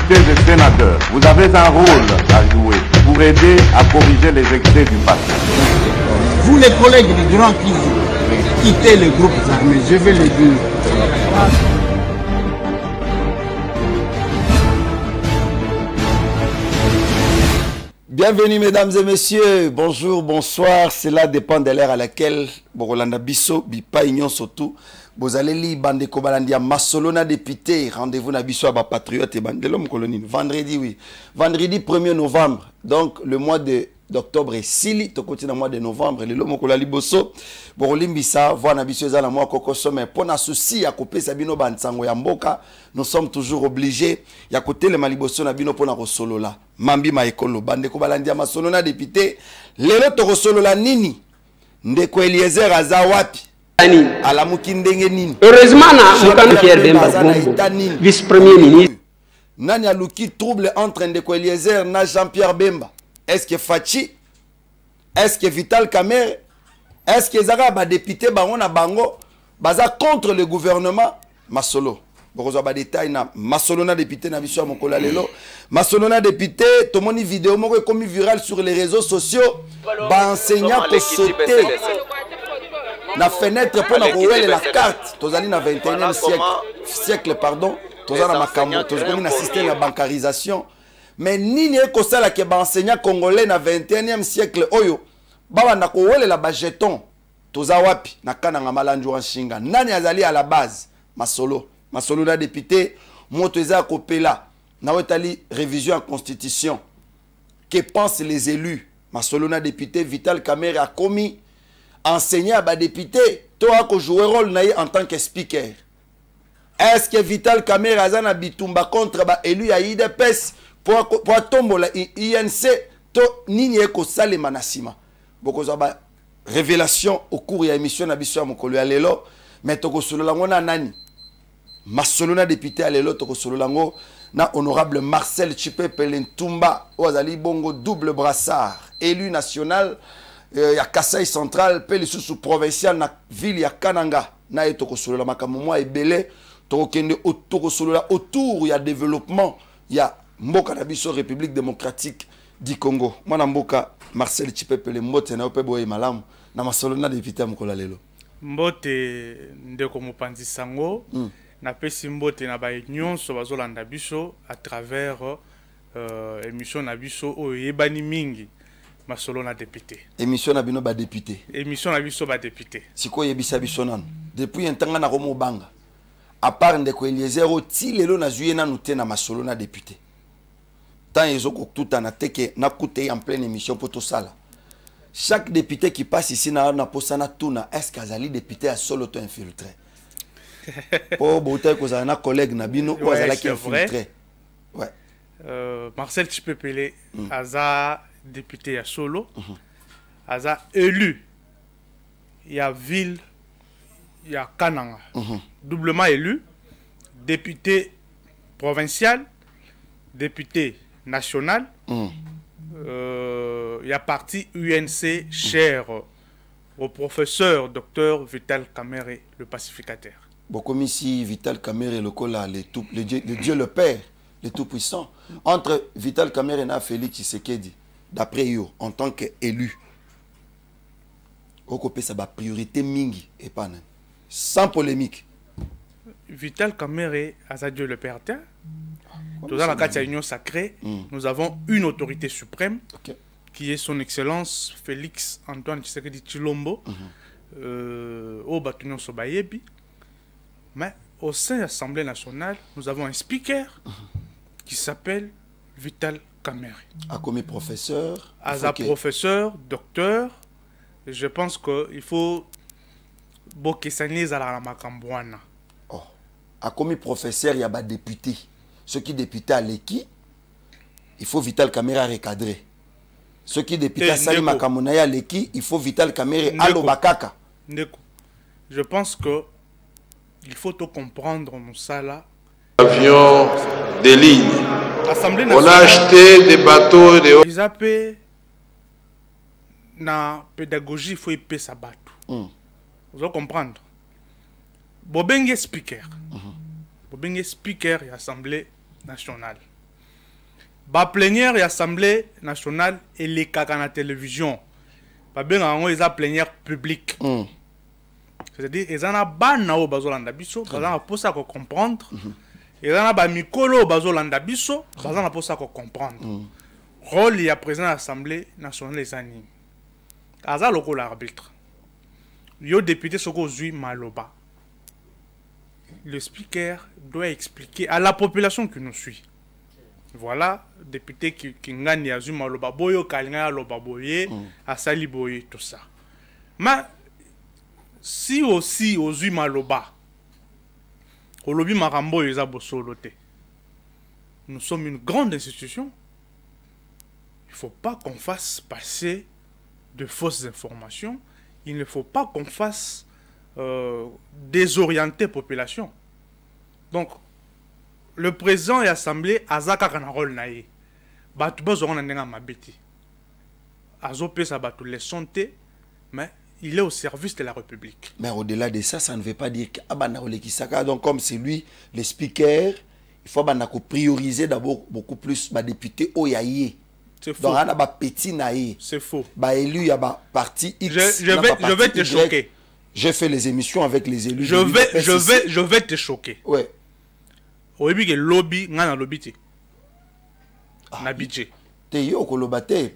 députés et sénateurs, vous avez un rôle à jouer pour aider à corriger les excès du passé. Vous les collègues du Grand qui quittez les groupes armés, je vais le dire. Bienvenue mesdames et messieurs, bonjour, bonsoir, cela dépend de l'heure à laquelle Borolanda Bisso, Bipa Ignon surtout, Bozaleli, Bandeko Balandia, Masolona député, rendez-vous na Bisso à Patriote et Bandelom Colonie, vendredi oui, vendredi 1er novembre, donc le mois d'octobre et Sili, to continue le mois de novembre, le lomo kolali bosso, Borolimbisa, voix na Bisso za la mois kokoso, mais pour na souci à couper Sabino Bansango Yamboka, nous sommes toujours obligés, ya côté le maliboso na bino pour na solo là. Mambi maekolo bandeko balandia masolona député lelo to solola nini ndeko Eliezer aza wapi ala mukindenge nini heureusement na mukana Pierre Bemba vice premier ministre nani aluki trouble entre ndeko Eliezer na Jean-Pierre Bemba. Est-ce que Fachi, est-ce que Vital Kamerhe, est-ce que zaka ba député bango na bango baza contre le gouvernement masolo. Bokozo ba détail na Masolona député na biso mokola lelo. Masolona député tomoni vidéo moko comme viral sur les réseaux sociaux. Ba enseignant ko sauter na fenêtre pour na rouler la carte. Tozali na 21e siècle pardon. Tozana makambo, tozali na système ya bancarisation. Mais nini ko sala ke ba enseignant congolais na 21e siècle oyo ba na ko wele la ba jeton. Toza wapi na kana ngamalanjo en shinga. Nani azali à la base Masolo. Masolona député, Monteza Kopela, Nawetali révision en constitution. Que pensent les élus? Masolona député, Vital Kamerhe a commis, enseigné à ba député, toi qui jouer rôle en tant que speaker. Est-ce que Vital Kamerhe a na bitumba contre ba élu à IDPS pour tomber la INC, to nini eko sale manasima. Boko ba révélation au cours de l'émission Nabiso Mokolo ya lelo, mais toko solo la ngona nani? Masolona député à l'élo toko solo lango na honorable Marcel Tshipé Pelentumba Ozali Bongo double brassard élu national ya Kasai central pe sous provincial na ville ya Kananga na etoko solo la makambo mwa ebele toko kende toko solo la autour ya développement ya mboka na biso République démocratique du Congo mwana mboka Marcel Tshipé Pelembote na ope boye malamu na Masolona député mokola lelo mbote ndeko mopanzi sango na pesi mbote na ba nyonso bazolanda biso à travers émission na biso o yebani mingi Masolona député émission na bino ba député émission na biso ba député siko yebisa biso nanu depuis ntanga na komo banga à part ndeko Eliezer oti lelo na zuye nanu te na Masolona député tant ezoko tuta na teke na kute en pleine émission pour tout ça là. Chaque député qui passe ici na posana tuna est-ce qu'azali député a solo to infiltré. Pour beauté que un collègue Nabino ou Azala qui infiltré. Ouais. Marcel Tshipé Pelé, Aza député à solo, Aza élu. Il y a ville, il y a Kananga. Doublement élu, député provincial, député national. Il y a parti UNC cher au professeur Dr Vital Kamerhe, le pacificateur. Comme ici, Vital Kamerhe, le Dieu le Père, le Tout-Puissant. Entre Vital Kamerhe et Félix Tshisekedi, d'après eux, en tant qu'élu, on ça priorité mingi et pas sans polémique. Vital Kamerhe a Dieu le Père. Dans la carte de l'Union sacrée, nous avons une autorité suprême qui est son Excellence Félix Antoine Tshisekedi Tshilombo, au Batunion Sobayebi. Mais au sein de l'Assemblée nationale, nous avons un speaker qui s'appelle Vital Kamerhe. A comme professeur. As professeur, docteur. Je pense qu'il faut Bokesaniz à la Makambouana. Oh. A comme professeur, il y a des députés. Ceux qui députés à l'équipe, il faut Vital Kamerhe recadrer. Ceux qui députés à Sali Makamonaya à l'équipe, il faut Vital Kamerhe à l'Obakaka. Je pense que il faut tout comprendre nous ça là. Avions des lignes. On a acheté des bateaux et des... Ils appellent na pédagogie, il faut y payer sa bateau. Vous allez comprendre. Bobenge speaker. Bobenge speaker de l'Assemblée nationale. ba plénière et assemblée nationale et les caca na télévision ba benga ngo eza plénière publique c'est-à-dire ezana bana o bazolanda biso bazana posa ko comprendre ezana ba mikolo bazolanda biso bazana posa ko comprendre rôle ya président de l'Assemblée nationale ezani aza lokola arbitre yo député soko zui maloba le speaker doit expliquer à la population qui nous suit. Voilà, député qui gagne à Zuma Loba Boyo, Kalinga Loba Boye, à Sali Boye, tout ça. Mais si aussi au Zuma Loba, au lobby Marambo et Zabosolote, nous sommes une grande institution, il ne faut pas qu'on fasse passer de fausses informations, il ne faut pas qu'on fasse désorienter la population. Donc, le président et l'Assemblée, Azaka Kanarol Naye, Batouba Zoran Nenga Mabeti, Azopé Sabatou les santé, mais il est au service de la République. Mais au-delà de ça, ça ne veut pas dire qu'Abanaole Kisaka, donc comme c'est lui, le speaker, il faut prioriser d'abord beaucoup plus les députés Oyaye. C'est faux. Donc, il y a des petits naïs. C'est faux. Élu, il y a des partis X. Je vais te choquer. J'ai fait les émissions avec les élus. Je vais te choquer. Ouais. Au début, le lobby, on a un lobby. Na budget. T'es yo kolobate.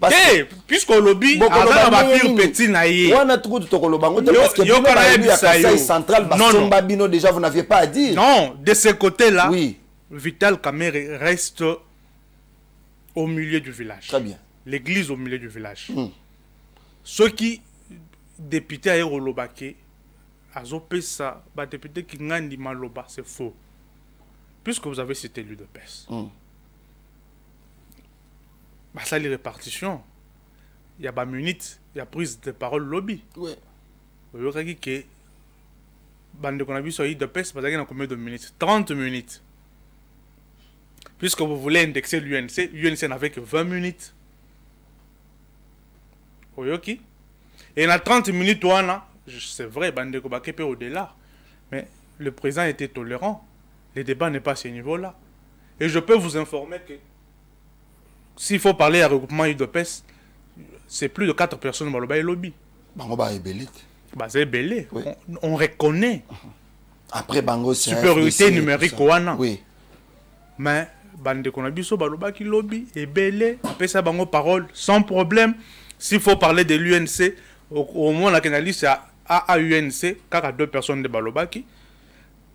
Puisque le lobby, on a un petit naïe. On a trop de kolobango parce que yo Kasai central Basombabino déjà vous n'aviez pas à dire. Non, de ce côté-là, oui. Vital Kamerhe reste au milieu du village. Très bien. L'église au milieu du village. Ceux qui députés à Erolobake, Azopesa, député qui ngandi maloba, c'est faux. Puisque vous avez cité l'UDPS. Ça, les répartitions, il y a pas minute, il y a prise de parole lobby. Oui. Vous voyez que bande qu'on a vu sur l'UDPS, il y a combien de minutes? 30 minutes. Puisque vous voulez indexer l'UNC, l'UNC n'avait que 20 minutes. Vous voyez. Et dans 30 minutes, c'est vrai, bande qu'on a au-delà. Mais le président était tolérant. Le débat n'est pas à ce niveau-là. Et je peux vous informer que s'il faut parler à regroupement UDPS, c'est plus de 4 personnes dans le lobby. C'est belé. Oui. On reconnaît. Après, Bango, c'est supériorité numérique. Oui. Mais, bande qu'on a vu sur le lobby, et belé, après ça, Bango parole, sans problème. S'il faut parler de l'UNC, au moins la canaliste, c'est à UNC, car à 2 personnes de Balobaki.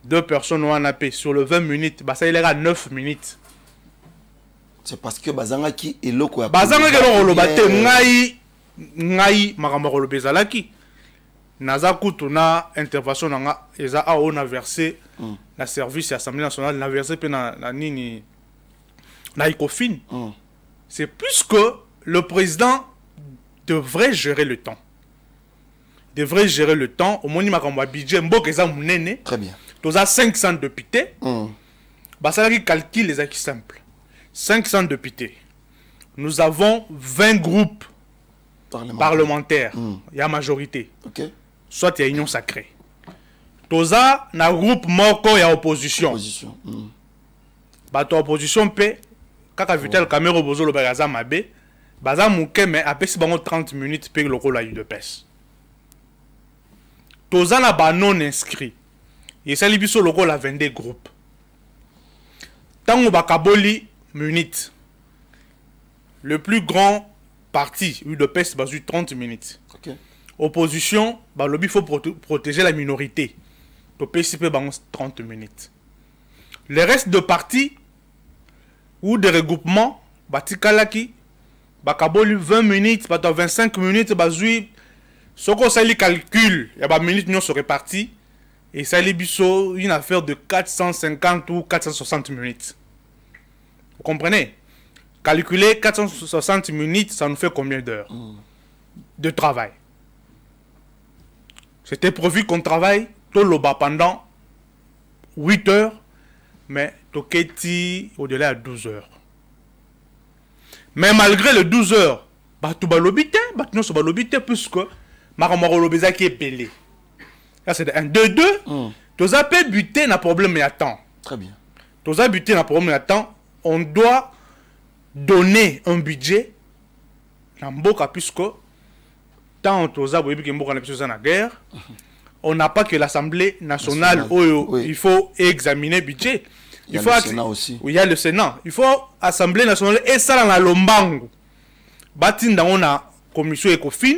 2 personnes ont appelé sur le 20 minutes, ça il est à 9 minutes. C'est parce que Bazanga qui est là quoi. Bazanga qui est là, ngai makambo lobezalaki. Naza kutuna intervention nga eza a on a versé la service à l'Assemblée nationale, na versé pe na nini na Ecofin. C'est plus que le président devrait gérer le temps. Devrait gérer le temps au moins makambo budget mboka eza munene. Très bien. Tous à 500 députés, ça calcule les acquis simples. 500 députés. Nous avons 20 groupes parlementaires. Il y a majorité. Okay. Soit il y a union sacrée. Tous à un groupe moko il y a opposition. Opposition peut quand Vital Kamerhe bozolo bagaza mabe, baza mouke mais après si bango 30 minutes pe loko la UDPS. Tous à na non inscrit. Et ça libère sur le rôle à 22 groupes. Tant que Bakaboli minutes. Le plus grand parti, UDPS, a eu 30 minutes. Okay. Opposition, il faut protéger la minorité. Le PCP a 30 minutes. Le reste de partis ou de regroupements, Batikalaki, Bakaboli 20 minutes, 25 minutes, ce qu'on s'est calcul, il y a des minutes qui sont réparties. Et ça est une affaire de 450 ou 460 minutes. Vous comprenez? Calculer 460 minutes, ça nous fait combien d'heures de travail? C'était prévu qu'on travaille tout le bas pendant 8 heures, mais Toketi au-delà de 12 heures. Mais malgré les 12 heures, tout va l'obiter, puisque Maramaro Lobezaki est pelé. C'est un 2-2. Tu as pu buter un problème et attend. Très bien. Tu as buté un problème et attend. On doit donner un budget dans Mboka, puisque tant la guerre, on n'a pas que l'Assemblée nationale où il faut examiner le budget. Il faut le Sénat aussi. Oui, il y a le Sénat. Il faut Assemblée nationale et ça dans la Lombango. Batinda on a commission Ecofin.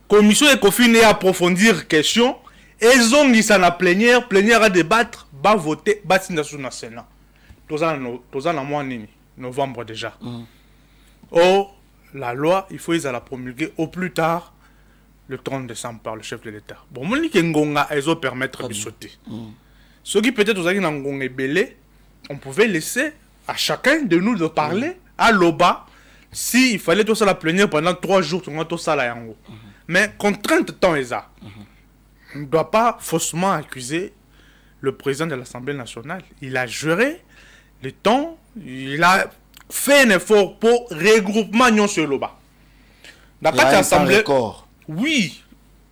Commission Ecofin et approfondir question. Ils ont mis ça dans la plénière à débattre, va voter, batinda sur le Sénat. Tous en mois novembre déjà. Or, la loi, il faut la promulguer au plus tard le 30 décembre par le chef de l'État. Bon, moi, je dis qu'ils permettre de sauter. Ce qui peut-être aux Ngonga belé, on pouvait laisser à chacun de nous de parler à l'OBA s'il fallait tout ça la plénière pendant 3 jours, tout ça la yango. Mais contrainte de temps est ça. On ne doit pas faussement accuser le président de l'Assemblée nationale. Il a juré le temps, il a fait un effort pour regroupement sur l'OBA. Dans l'Assemblée, oui,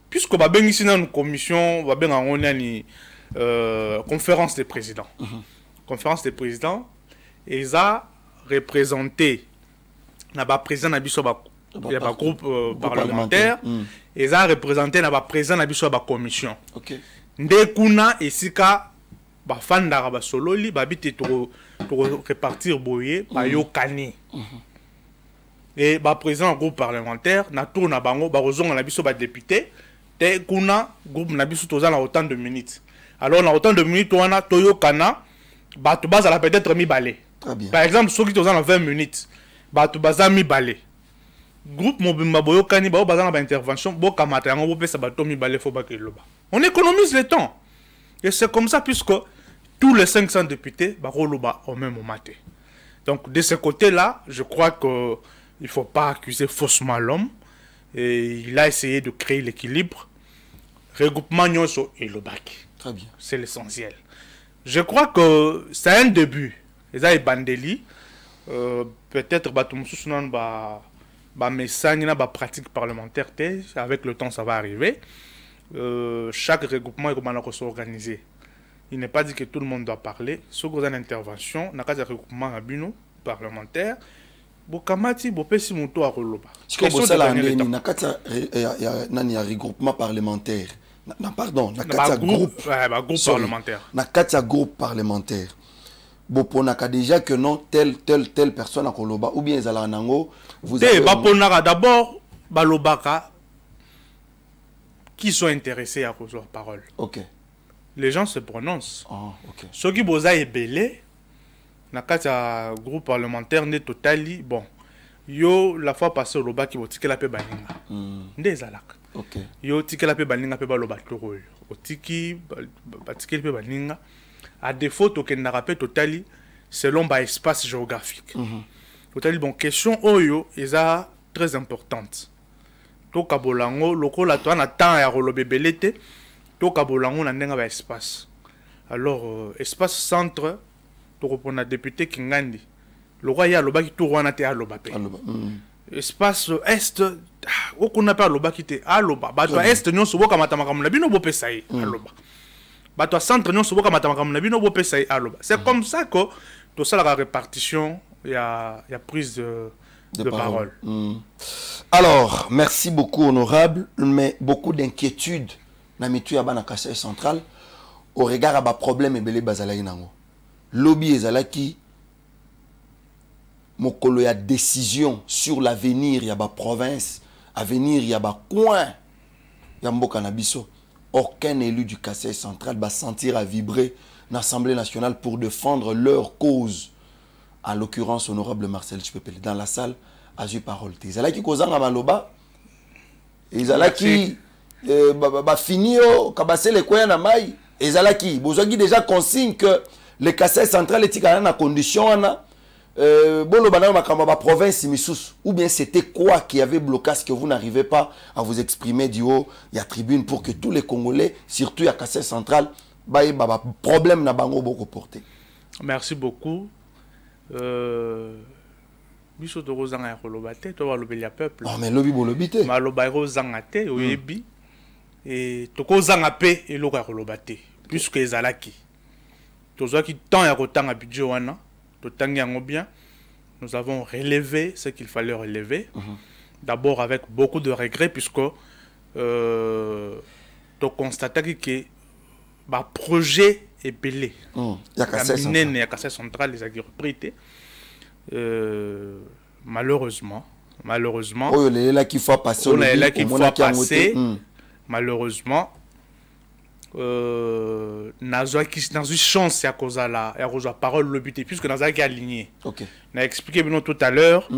puisque va bien ici dans une commission, va bien on a une conférence des présidents. Conférence des présidents, ils ont représenté le président de la groupe parlementaire, ils ont représenté le président de la commission. Ndekuna et Sika, Fandara Basololi, Babite pour répartir Boye, Bayokani. Et le président du groupe parlementaire, Nato Nabango, Barozon, on a vu député, Tekuna, groupe Nabisu Tozan a autant de minutes. Alors, on a autant de minutes, on a Toyokana, Batubaz a peut-être mis balai. Par exemple, ceux qui sont dans 20 minutes, Batubaz a mis balai. Groupe Mobimba Boyokani, Bazan a intervention, Bokamata, on peut s'abattre mi balai, faut pas que l'oba. On économise le temps. Et c'est comme ça, puisque tous les 500 députés, Baroloba au même moment. Donc, de ce côté-là, je crois que il ne faut pas accuser faussement l'homme. Et il a essayé de créer l'équilibre. Regroupement Nyonso et Lobaki. Très bien. C'est l'essentiel. Je crois que c'est un début. Les a bandeli. Peut-être que pratique parlementaire. Avec le temps, ça va arriver. Chaque regroupement est s'organiser. Il n'est pas dit que tout le monde doit parler. Ce qu'on a une intervention, dans le regroupement parlementaire. Bokamati bopesi moto a roloba. Si vous avez un regroupement parlementaire, pardon, groupe parlementaire. Nakatia groupe parlementaire. Boponaka déjà que non telle personne a roloba ou bien ezala nango vous avez baponaka d'abord balobaka qui sont intéressés à recevoir parole. OK. Les gens se prononcent. OK. Ceux qui boza ebelé Nakata groupe parlementaire ne totali bon yo la fois passée au loba qui otiki la pe baninga ndezalaka yo tiki la pe baninga pe baloba toro otiki batiki pe baninga à défaut token rappel totali selon ba espace géographique totali bon question oyo eza très importante to kabolango lokola to na temps ya rolobe belete to kabolango na ndenga ba espace alors espace centre pour un député qui ngandi le roi ya loba qui tourwana te aloba pe espace est o kuna pa loba qui te aloba ba to est nyon so boka matamaka mna bino bope sai aloba ba to centre nyon so boka matamaka mna bino bope sai aloba c'est comme ça que tout ça la répartition il y a prise de parole. Alors merci beaucoup honorable mais beaucoup d'inquiétude na mitu ya bana Kasai central au regard à ba problème ebele bazala inango lobby ezalaki mokolo ya décision sur l'avenir ya ba province, avenir ya ba coin ya mboka na biso. Aucun élu du Kasai central va sentir à vibrer l'Assemblée nationale pour défendre leur cause. En l'occurrence, honorable Marcel Tshipepele dans la salle a eu parole. Ezalaki kozanga maloba. Ezalaki ba finio kabase le koya na mai. Ezalaki bozaki déjà consigne que le Kasai central est en condition province ou bien c'était quoi qui avait bloqué ce que vous n'arrivez pas à vous exprimer du haut il y a tribune pour que tous les Congolais surtout à Kasai central problème na bango beaucoup porté. Merci beaucoup. Biso to rozanga ya kolobate to balobeli ya peuple. Non mais lobi bolobite. Maloba rozanga te oyebi et to kozanga pe eloko ya kolobate puisque ezalaki. Tozwa ki temps ya kotanga budget wana to tangi yango bien nous avons relevé ce qu'il fallait relever. D'abord avec beaucoup de regrets, puisque tu constates que le projet est belé. Il y a Kassai Central, les agriculteurs. Malheureusement, oh, là qu'il faut passer, malheureusement, n'a eu chance à cause de la parole lobité, puisque nous avons aligné. Ok. On a expliqué tout à l'heure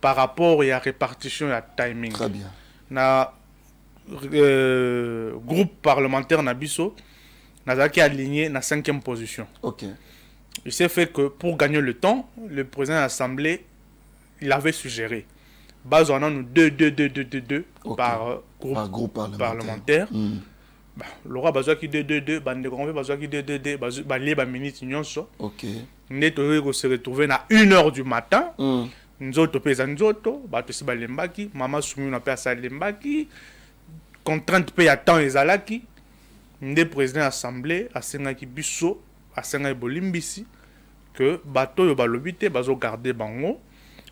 par rapport à la répartition et à timing. Très bien. Na groupe parlementaire Nabiso, nous avons aligné na 5e position. Ok. Il s'est fait que pour gagner le temps, le président de l'Assemblée, il avait suggéré. Base on a nous deux okay. par groupe parlementaire. Le roi Bazoua qui 2 bande de convoi Bazoua qui 2 balé ba minute nyonso. OK. Nous se retrouver à 1h du matin. Nous autres pesa nzoto, bato si balembaki, maman soumi na pesa lembaki. Contrainte paye à temps ezalaki. Ndé président de l'Assemblée a sengaki biso, a sengaki bolimbisi que bato yo balobité bazo garder bango.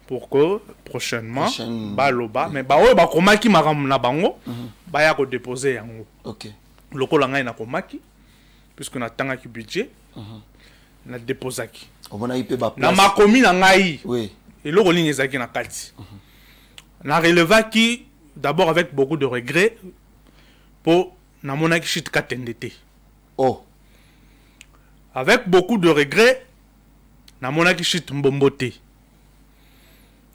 Pour que prochainement, baloba, mais bah ouais, bah komaki maram na bango, bah ya ko déposer yango. Ok. Loko la ngai na komaki, puisque na tangaki budget, na déposaki. On ipé ba place. Na makomi na ngai. Oui. Et loko ligne ezaki na kati. Na relevaki d'abord avec beaucoup de regrets pour na monaki shit katendete. Oh. Avec beaucoup de regrets, na monaki shit mbombote.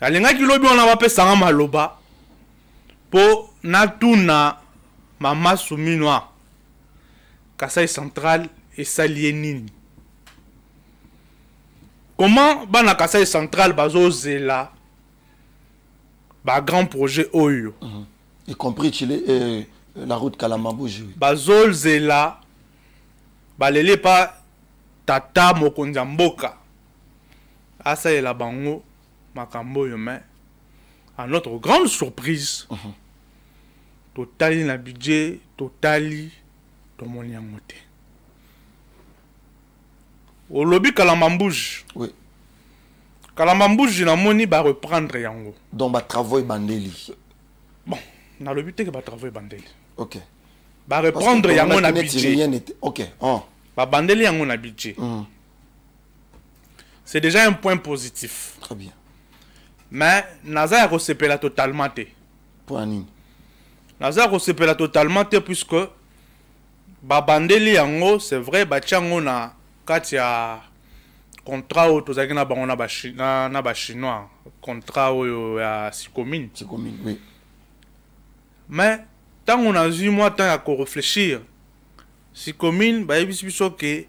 Alingaki lobi on a wapé sanga maloba po natuna mama Souminoa Kassai Central et Salienini. Comment bana Kassai Central bazo zela ba grand projet oyo y compris Chile la route Kalamabouji. Bazo zela balele pa tata mokonza mboka asa ela bango makambo yo mais à notre grande surprise totali na budget totali to moni yangote au lobby Kalamabouji. Oui. Kalamabouji na moni ba reprendre yango donc ba travail bandeli bon na lobby te que ba travail bandeli. OK. Ba reprendre yango na budget. OK. Ba bandeli yango na budget. C'est déjà un point positif. Très bien. Mais naza ya kosepela totalement te. Point nini? Naza kosepela totalement te puisque ba bandeli yango c'est vrai ba tiango na kati ya contrat o tozaki na bango na ba chinois contrat o ya Sikomine. Sikomine, oui. Mais tant on a eu moi temps à réfléchir Sikomine ba yebisi biso que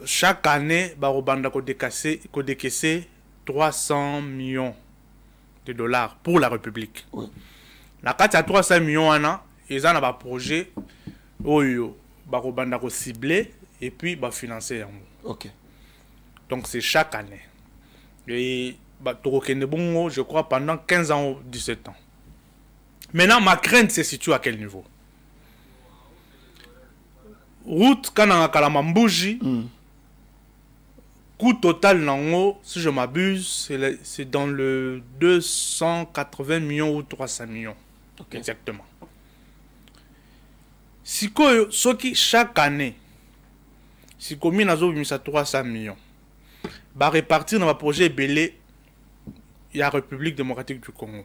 chaque année ba robanda ko décaisser 300 millions de dollars pour la République. Oui. La carte à 300 millions, ils ont un projet où ils vont cibler et puis financer. Ok. Donc c'est chaque année. Et je crois pendant 15 ans ou 17 ans. Maintenant, ma crainte se situe à quel niveau? Route Kananga Kalamabouji. Coût total, si je m'abuse, c'est dans le 280 millions ou 300 millions. Okay. Exactement. Si chaque année, si commune a 300 millions, bah répartir dans le projet Belé, il y a la République démocratique du Congo.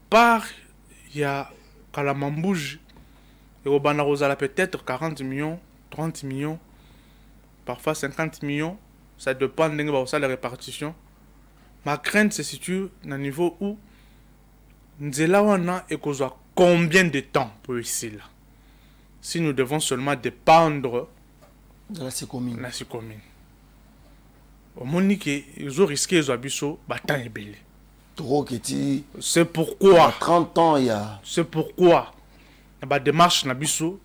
Par, il y a Kalamabouji, et au Banarosa, peut-être 40 millions, 30 millions. Parfois 50 millions, ça dépend de la répartition. Ma crainte se situe dans le niveau où nous avons combien de temps pour ici là. Si nous devons seulement dépendre de la Sikomine. Au moment que ils ont risqué les abisso, temps est belé. C'est pourquoi 30 ans il y a. C'est pourquoi la démarche nabisso.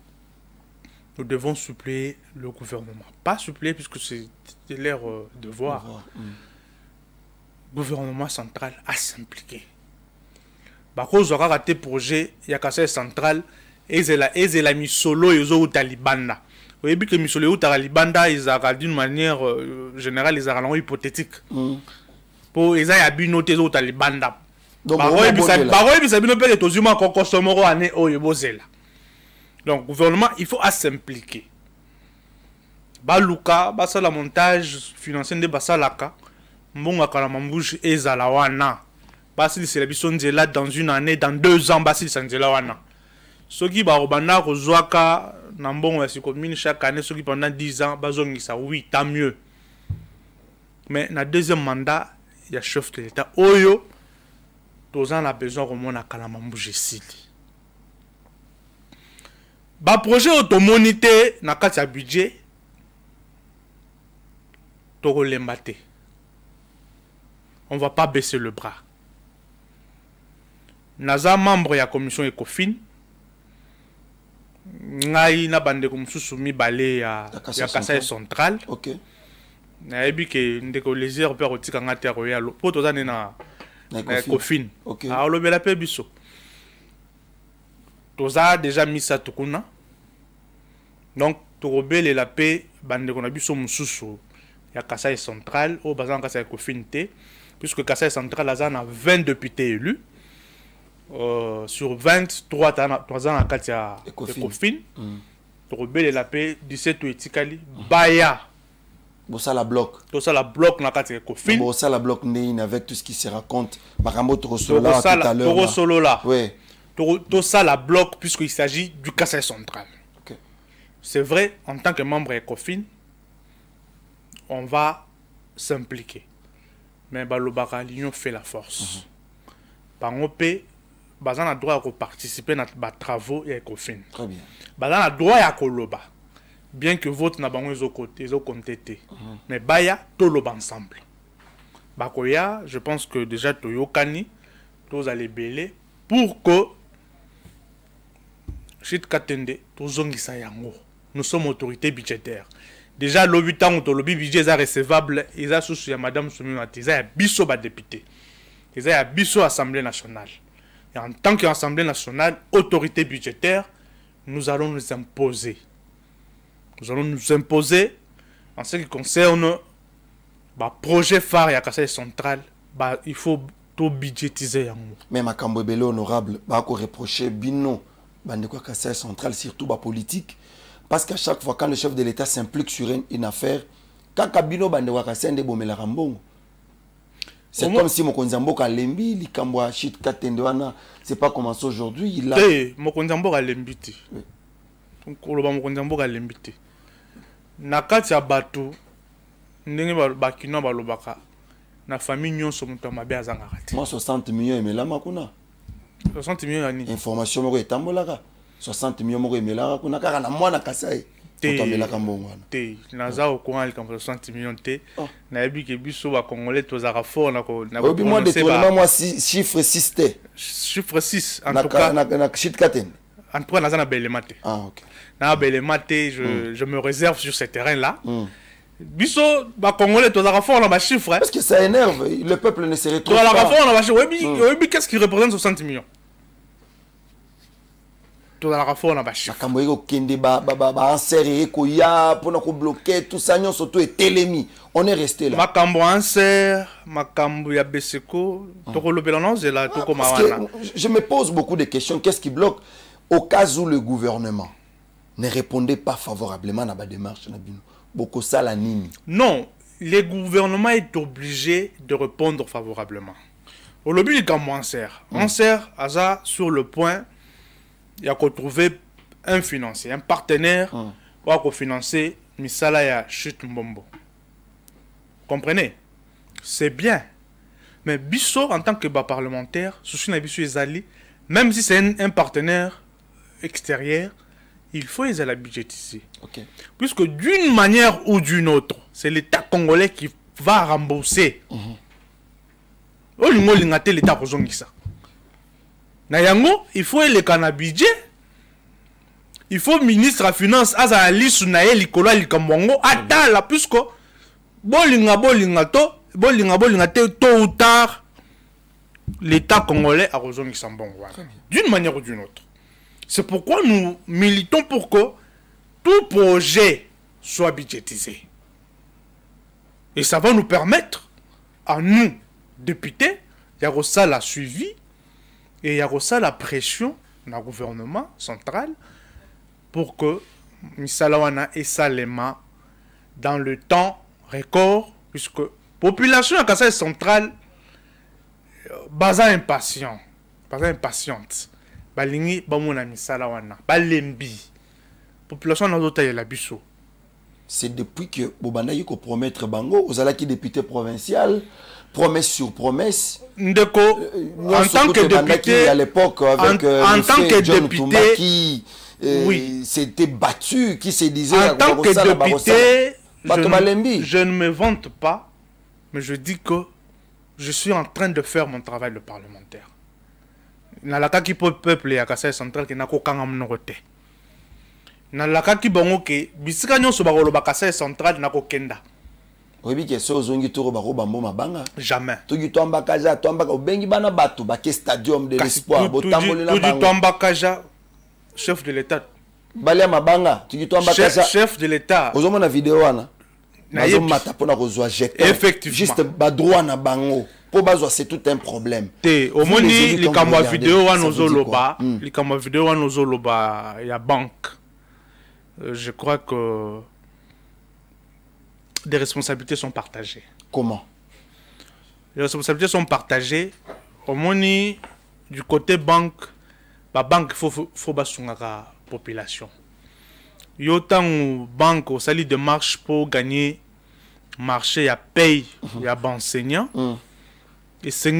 Nous devons suppléer le gouvernement. Pas suppléer puisque c'est leur devoir. Le gouvernement central à s'impliquer. Parce qu'on aura raté projet, il y a Kassai Central, et ils ont mis solo, ils ont Taliban. Oui, que Michel Outa Libanda, ils ont d'une manière générale, ils ont hypothétique. Pour ils ont bien noté aux Talibanda. Donc, le gouvernement, il faut s'impliquer. Baluka, basa la montage financier de Basalaka, Mbonga Kalamambouche et Zalawana. Basil Selabisonzela dans une année, dans 2 ans, Basil Sanzelawana. Ceux qui barobana Rozoaka, Nambon, commune chaque année, ceux qui pendant 10 ans, Bazongisa, oui, tant mieux. Mais dans le deuxième mandat, il y a chef de l'État. Oyo, 2 ans, on a besoin de mon Kalamambouche Sili. Ba projet automonité, na kati budget, toko lembate. On va pas baisser le bras. Naza membre ya commission Ecofin. Ngai na bande comme sousumi balé ya Kasai central. OK. Na ebi ke ndeko léger per otika ngata royal. Po to zane na Ecofin. OK. A olobela pe biso. Toza déjà mis ça tukuna. Donc torobele la paix bande qu'on a biso mususu ya Kasai central au bazan Kasai Ecofin te puisque Kasai central a 20 députés élus. Sur 23 ans à Katia Ecofin, Torobel la paix 17 etikali Baya. Bossa la bloc. Bossa la bloc na Katia Ecofin. Bossa la bloc avec tout ce qui se raconte. Marambo Torosolola tout à l'heure. Torosolola. Oui. Tossa la bloc puisqu'il s'agit du Kassai central. Okay. C'est vrai, en tant que membre Ecofin, on va s'impliquer. Mais Balobaka, l'union fait la force. Par OP, Bazan a droit à participer à nos travaux et Ecofin. Très bien. Bazan a droit à Koloba. Bien que votre n'a pas ils ont contesté. Mais Baya, tout le ensemble. Bakoya, je pense que déjà Toyokani, tous allez belé pour que Chit Katende, tous yango. Nous sommes autorité budgétaire. Déjà, le 8 ans, le budget est recevable. Ils ont sous Madame Soumimati. Ils ont biso député. Ils ont biso Assemblée nationale. Et en tant qu'Assemblée nationale, autorité budgétaire, nous allons nous imposer. Nous allons nous imposer en ce qui concerne le projet phare à Kasai central. Il faut tout budgétiser. Mais ma Kambobele honorable, il faut reprocher Bino, Kasai central, surtout la politique. Parce qu'à chaque fois, quand le chef de l'État s'implique sur une affaire, quand Kabino Bandewaka Kasai de Bomela Rambongo. C'est comme si Mokonzambo a lembi, Likambwa Chit Katendewana, c'est pas commencé aujourd'hui. Il a. Mokonzambo a lembi. Donc, Mokonzambo a lembi. Nakati ya batu, ndenge bakino balobaka, na famille nyon so mutu mabe azanga kati. Moi 60 millions emela makuna. 60 millions yani. Information moko etambolaka. 60 millions moko emela kuna kaka na mwana Kasai. Te naza okonga likambo 60 millions te na yebi ke biso ba congolais tozaka fort na ko na ko moi détournement moi chiffre 6 te chiffre 6 en tout cas na Chit Katen en tout cas naza na belema te OK na belema te je me réserve sur ce terrain là biso ba congolais tozaka fort na ba chiffre parce que ça énerve le peuple ne se retrouve pas tozaka fort na ba chiffre oui qu'est-ce qui représente 60 millions tout dans la réforme na bachif. Makambo kende ba enserrer koya pour nous bloquer tout ça nyon surtout est télémi. On est resté là. Makambo enser, makambo ya beseko, to kolobela non zela to koma wana. Je me pose beaucoup de questions, qu'est-ce qui bloque au cas où le gouvernement ne répondait pas favorablement à la démarche na bino. Boko sala nini? Non, le gouvernement est obligé de répondre favorablement. Au lobby du Gambo enser, enser aza sur le point il y a trouver un financier, un partenaire pour financer Misala ya Chute Mbombo. Comprenez? C'est bien. Mais Bisso, en tant que parlementaire, même si c'est un partenaire extérieur, il faut les la budgétiser. Okay. Puisque d'une manière ou d'une autre, c'est l'État congolais qui va rembourser. L'État Nayango, il faut le canabidje. Il faut ministre à finance à la liste nae likola likambongo atala puisque bolinga to tôt ou tard l'État congolais a besoin de d'une manière ou d'une autre. C'est pourquoi nous militons pour que tout projet soit budgétisé. Et ça va nous permettre, à nous, députés, il y a ça la suivi et il y a ça la pression dans le gouvernement central pour que Misalawana et Salema dans le temps record, puisque la population à Kassai centrale baza impatiente. Balingi bamona Misalawana, balembi. Population n'a d'autre la biso. C'est depuis que Bobanda yiko promettre bango aux alaki député provincial, promesse sur promesse. Ndeko, en tant que député à l'époque avec en tant que John député Tumba qui oui, s'était battu, qui se disait en tant que député, je ne me vante pas, mais je dis que je suis en train de faire mon travail de parlementaire. Nalaka qui peuple ya Kassai central qui n'a qu'aucun mnogote. Nalaka qui bango ke bisika nyonso ba koloba Kassai central na ko kenda. Oui, que so zongi toro baro bambo mabanga. Jamais. Tugi twamba kaja twamba obengi bana batu ba ke stadium de l'espoir botambolela bango. Tugi twamba kaja chef de l'état. Balia mabanga tugi twamba kaja chef de l'état. Ozomo na vidéo wana. Na yo mata pona kozwa jeton. Effectivement. Juste ba droit na bango. Pour bazo c'est tout un problème. Te au moni li kamwa vidéo wana ozoloba, li kamwa vidéo wana ozoloba ya banque. Je crois que des responsabilités sont partagées. Comment? Les responsabilités sont partagées. Au moins, du côté banque, la banque, il faut bassunga la population. Il y a autant de banques qui ont des démarches pour gagner marché, il y a paye, il y a enseignants. Et c'est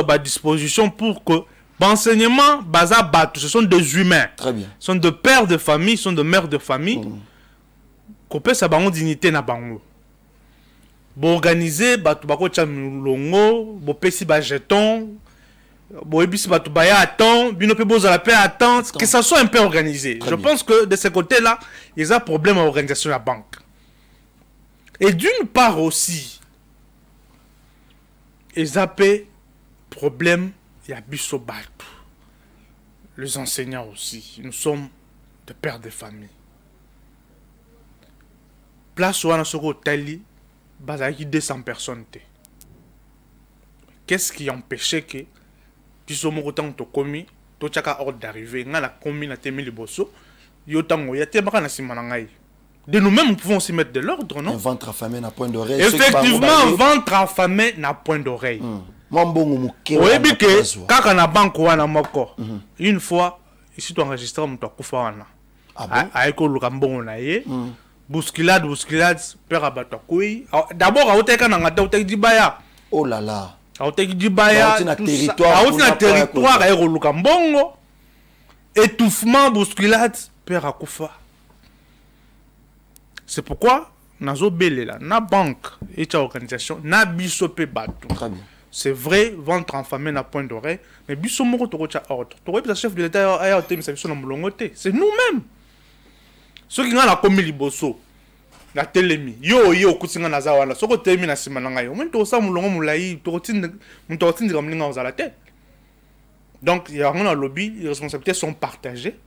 à disposition pour que l'enseignement, ce sont des humains. Très bien. Ce sont des pères de famille, ce sont des mères de famille. Qu'on peut savoir dignité na bango. Bon organiser, batu bako chamulongo, bo pesi ba jeton, bo ebisi batu baya attend, bino pe boza la paix attend, que ça soit un peu organisé. Je pense que de ce côté-là, il y a un problème à l'organisation de la banque. Et d'une part aussi, il y a un problème, il y a biso batu. Les enseignants aussi, nous sommes des pères de famille. Place où on a ce hôtel, il y a 200 personnes. Qu'est-ce qui empêchait que tu sois autant de commis, tu as ordre d'arriver, tu as commis la témé liboso, il y a autant de nous-mêmes, nous pouvons aussi mettre de l'ordre, non? Un ventre affamé n'a point d'oreille. Effectivement, un ventre affamé n'a point d'oreille. Oui, quand on a banque ou on une fois, ici tu enregistres, tu as coupé. Avec le rambon, on a bousculade, père abattu. D'abord, à Oteka Nangata, Dibaya. Oh là là. À Oteka Dibaya, à Oteka territoire, à Erolukambongo. Étouffement, bousculade, père Akoufa. C'est pourquoi, Nazo Belela, na banque et ta organisation, na bisopé batou. Très bien. C'est vrai, ventre enfamé n'a point d'oreille, mais bisomoro torocha ordre. Torocha chef de l'État a été mis sur le c'est nous-mêmes. Ceux qui ont la commis liboso, la télémi, yo, kusinga na zawana, ce que télémi na simananga yo, mais tout ça moulongo moulaï, torotine de ramlinga aux à la tête. Donc, il y a un lobby, les responsabilités sont partagées.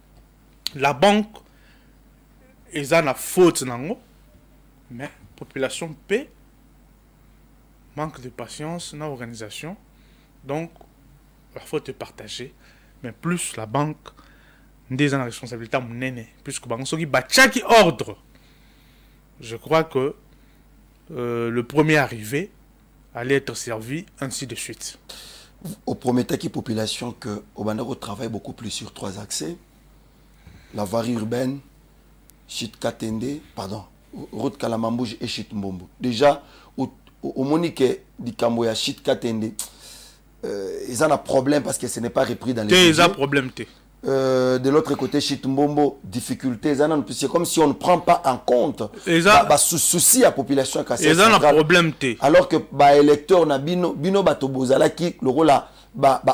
La banque, ils ont la faute, mais la population paie, manque de patience dans l'organisation. Donc, la faute est partagée, mais plus la banque, des en responsabilité à mon aîné, puisque chaque ordre, je crois que le premier arrivé allait être servi, ainsi de suite. Au premier temps, la population que Obandaro travaille beaucoup plus sur 3 axes. La voirie urbaine, Chit-Katende, pardon, route Kalamambouj et Chit-Mbombo. Déjà, au Monique du Kamboya, Chit-Katende, ils ont un problème parce que ce n'est pas repris dans les ils ont un problème. De l'autre côté, Chit-Mbombo, difficulté, c'est comme si on ne prend pas en compte souci à la population. Ils ont un problème. Alors que les électeurs, Bino Batobozala, qui le rôle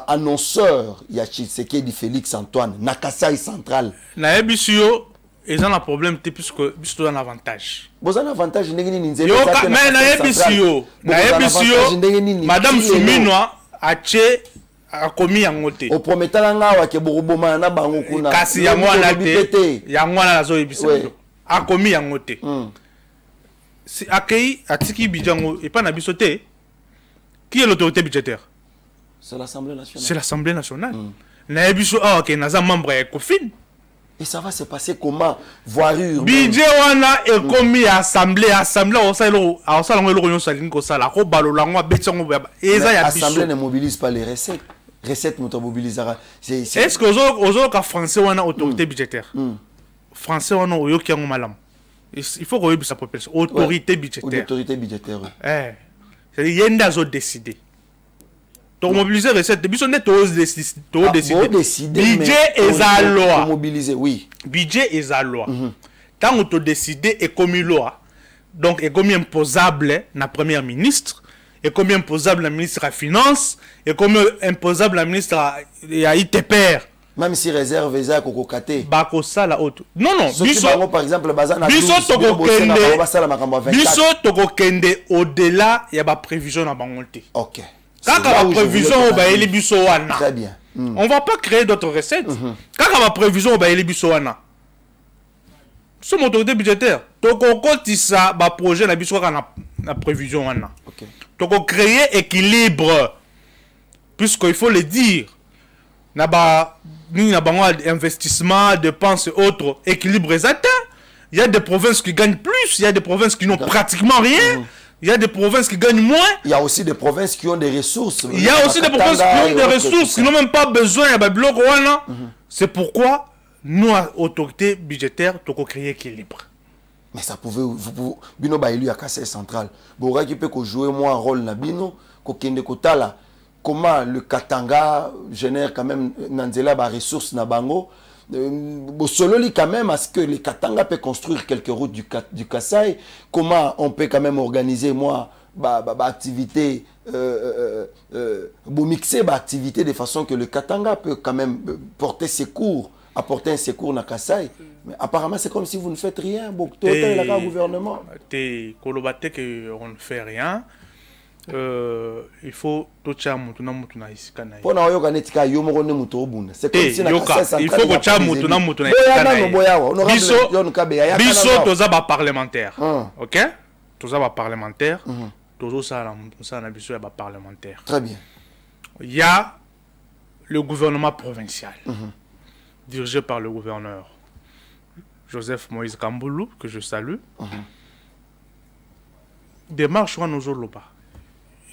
annonceur, il y a Tshisekedi Félix Antoine, Nakasai Central. Na ebisio, ils ont un problème puisque ils ont un avantage. Vous avez un avantage, mais na ebisio, Madame Souminoa a a commis yango te au prometala ngawa ke boroboma na bango kuna kasi yango na te yango na zo yebisa a commis yango te si akei atiki bijango et pas na biso te qui est l'autorité budgétaire c'est l'Assemblée nationale c'est l'Assemblée nationale na biso ok naza membre ya Ecofin. Et ça va se passer comment? Voirure. Budget wana est commis à assemblée au salon l'orion salin ko sala ko balolango betongo ba eza ya biso. L'assemblée ne mobilise pas les recettes. Recettes nous mobilisera. Est-ce que aux ka français wana autorité budgétaire? Français wana oyo ki ngo malam. Il faut qu'on ait sa population autorité budgétaire. Autorité budgétaire. C'est yenda zo décider. Donc mobiliser recette, biso net décider. Budget est à loi. Mobiliser, oui. Budget est à loi. Tant on décider est comme loi. Donc est comme imposable na première ministre, est comme imposable la ministre à finance, est comme imposable la ministre à ITPR. Même si réserve eza kokokate. Bako sala auto. Non non, biso par exemple bazana biso tokokende au-delà ya ba prévision na bangolte. OK. Quand la prévision est biso wana. Très bien. On va pas créer d'autres recettes. Quand la prévision est biso wana. C'est mon autorité budgétaire. Toko kotisa ba projet na biso na prévision wana. OK. Toko créer équilibre. Puisqu'il faut le dire. Na ba investissement, dépenses et autres, équilibre est atteint. Il y a des provinces qui gagnent plus, il y a des provinces qui n'ont pratiquement rien. Il y a des provinces qui gagnent moins. Il y a aussi des provinces qui ont des ressources. Il y a aussi des provinces qui ont des ressources, qui n'ont même pas besoin de bloc. C'est pourquoi nous, autorité budgétaire, nous avons créé équilibre. Mais ça pouvait, Bino ba élu à Kassai central. Bora qui peut jouer moi un rôle na Bino, kokende kotala. Comment le Katanga génère quand même Nanzela ba ressources na bango. Solo quand même à ce que le Katanga peut construire quelques routes du Kassai. Comment on peut quand même organiser moi activité mixer activité de façon que le Katanga peut quand même porter secours, apporter un secours na Kassai. Mais apparemment c'est comme si vous ne faites rien. Beaucoup de gouvernement. Kolobate que on ne fait rien. Il faut tout ça mutuna mutuna isika na. Pona oyo kanetika yo moko ne muto obunda. C'est comme si na Kassai. Il faut que ça mutuna mutuna isika na. Biso toza ba parlementaire. OK? Toza ba parlementaire. Tozo sala na biso ya ba parlementaire. Très bien. Il y a le gouvernement provincial. Dirigé par le gouverneur Joseph Moïse Kamboulou que je salue. Démarche wa nozoloba.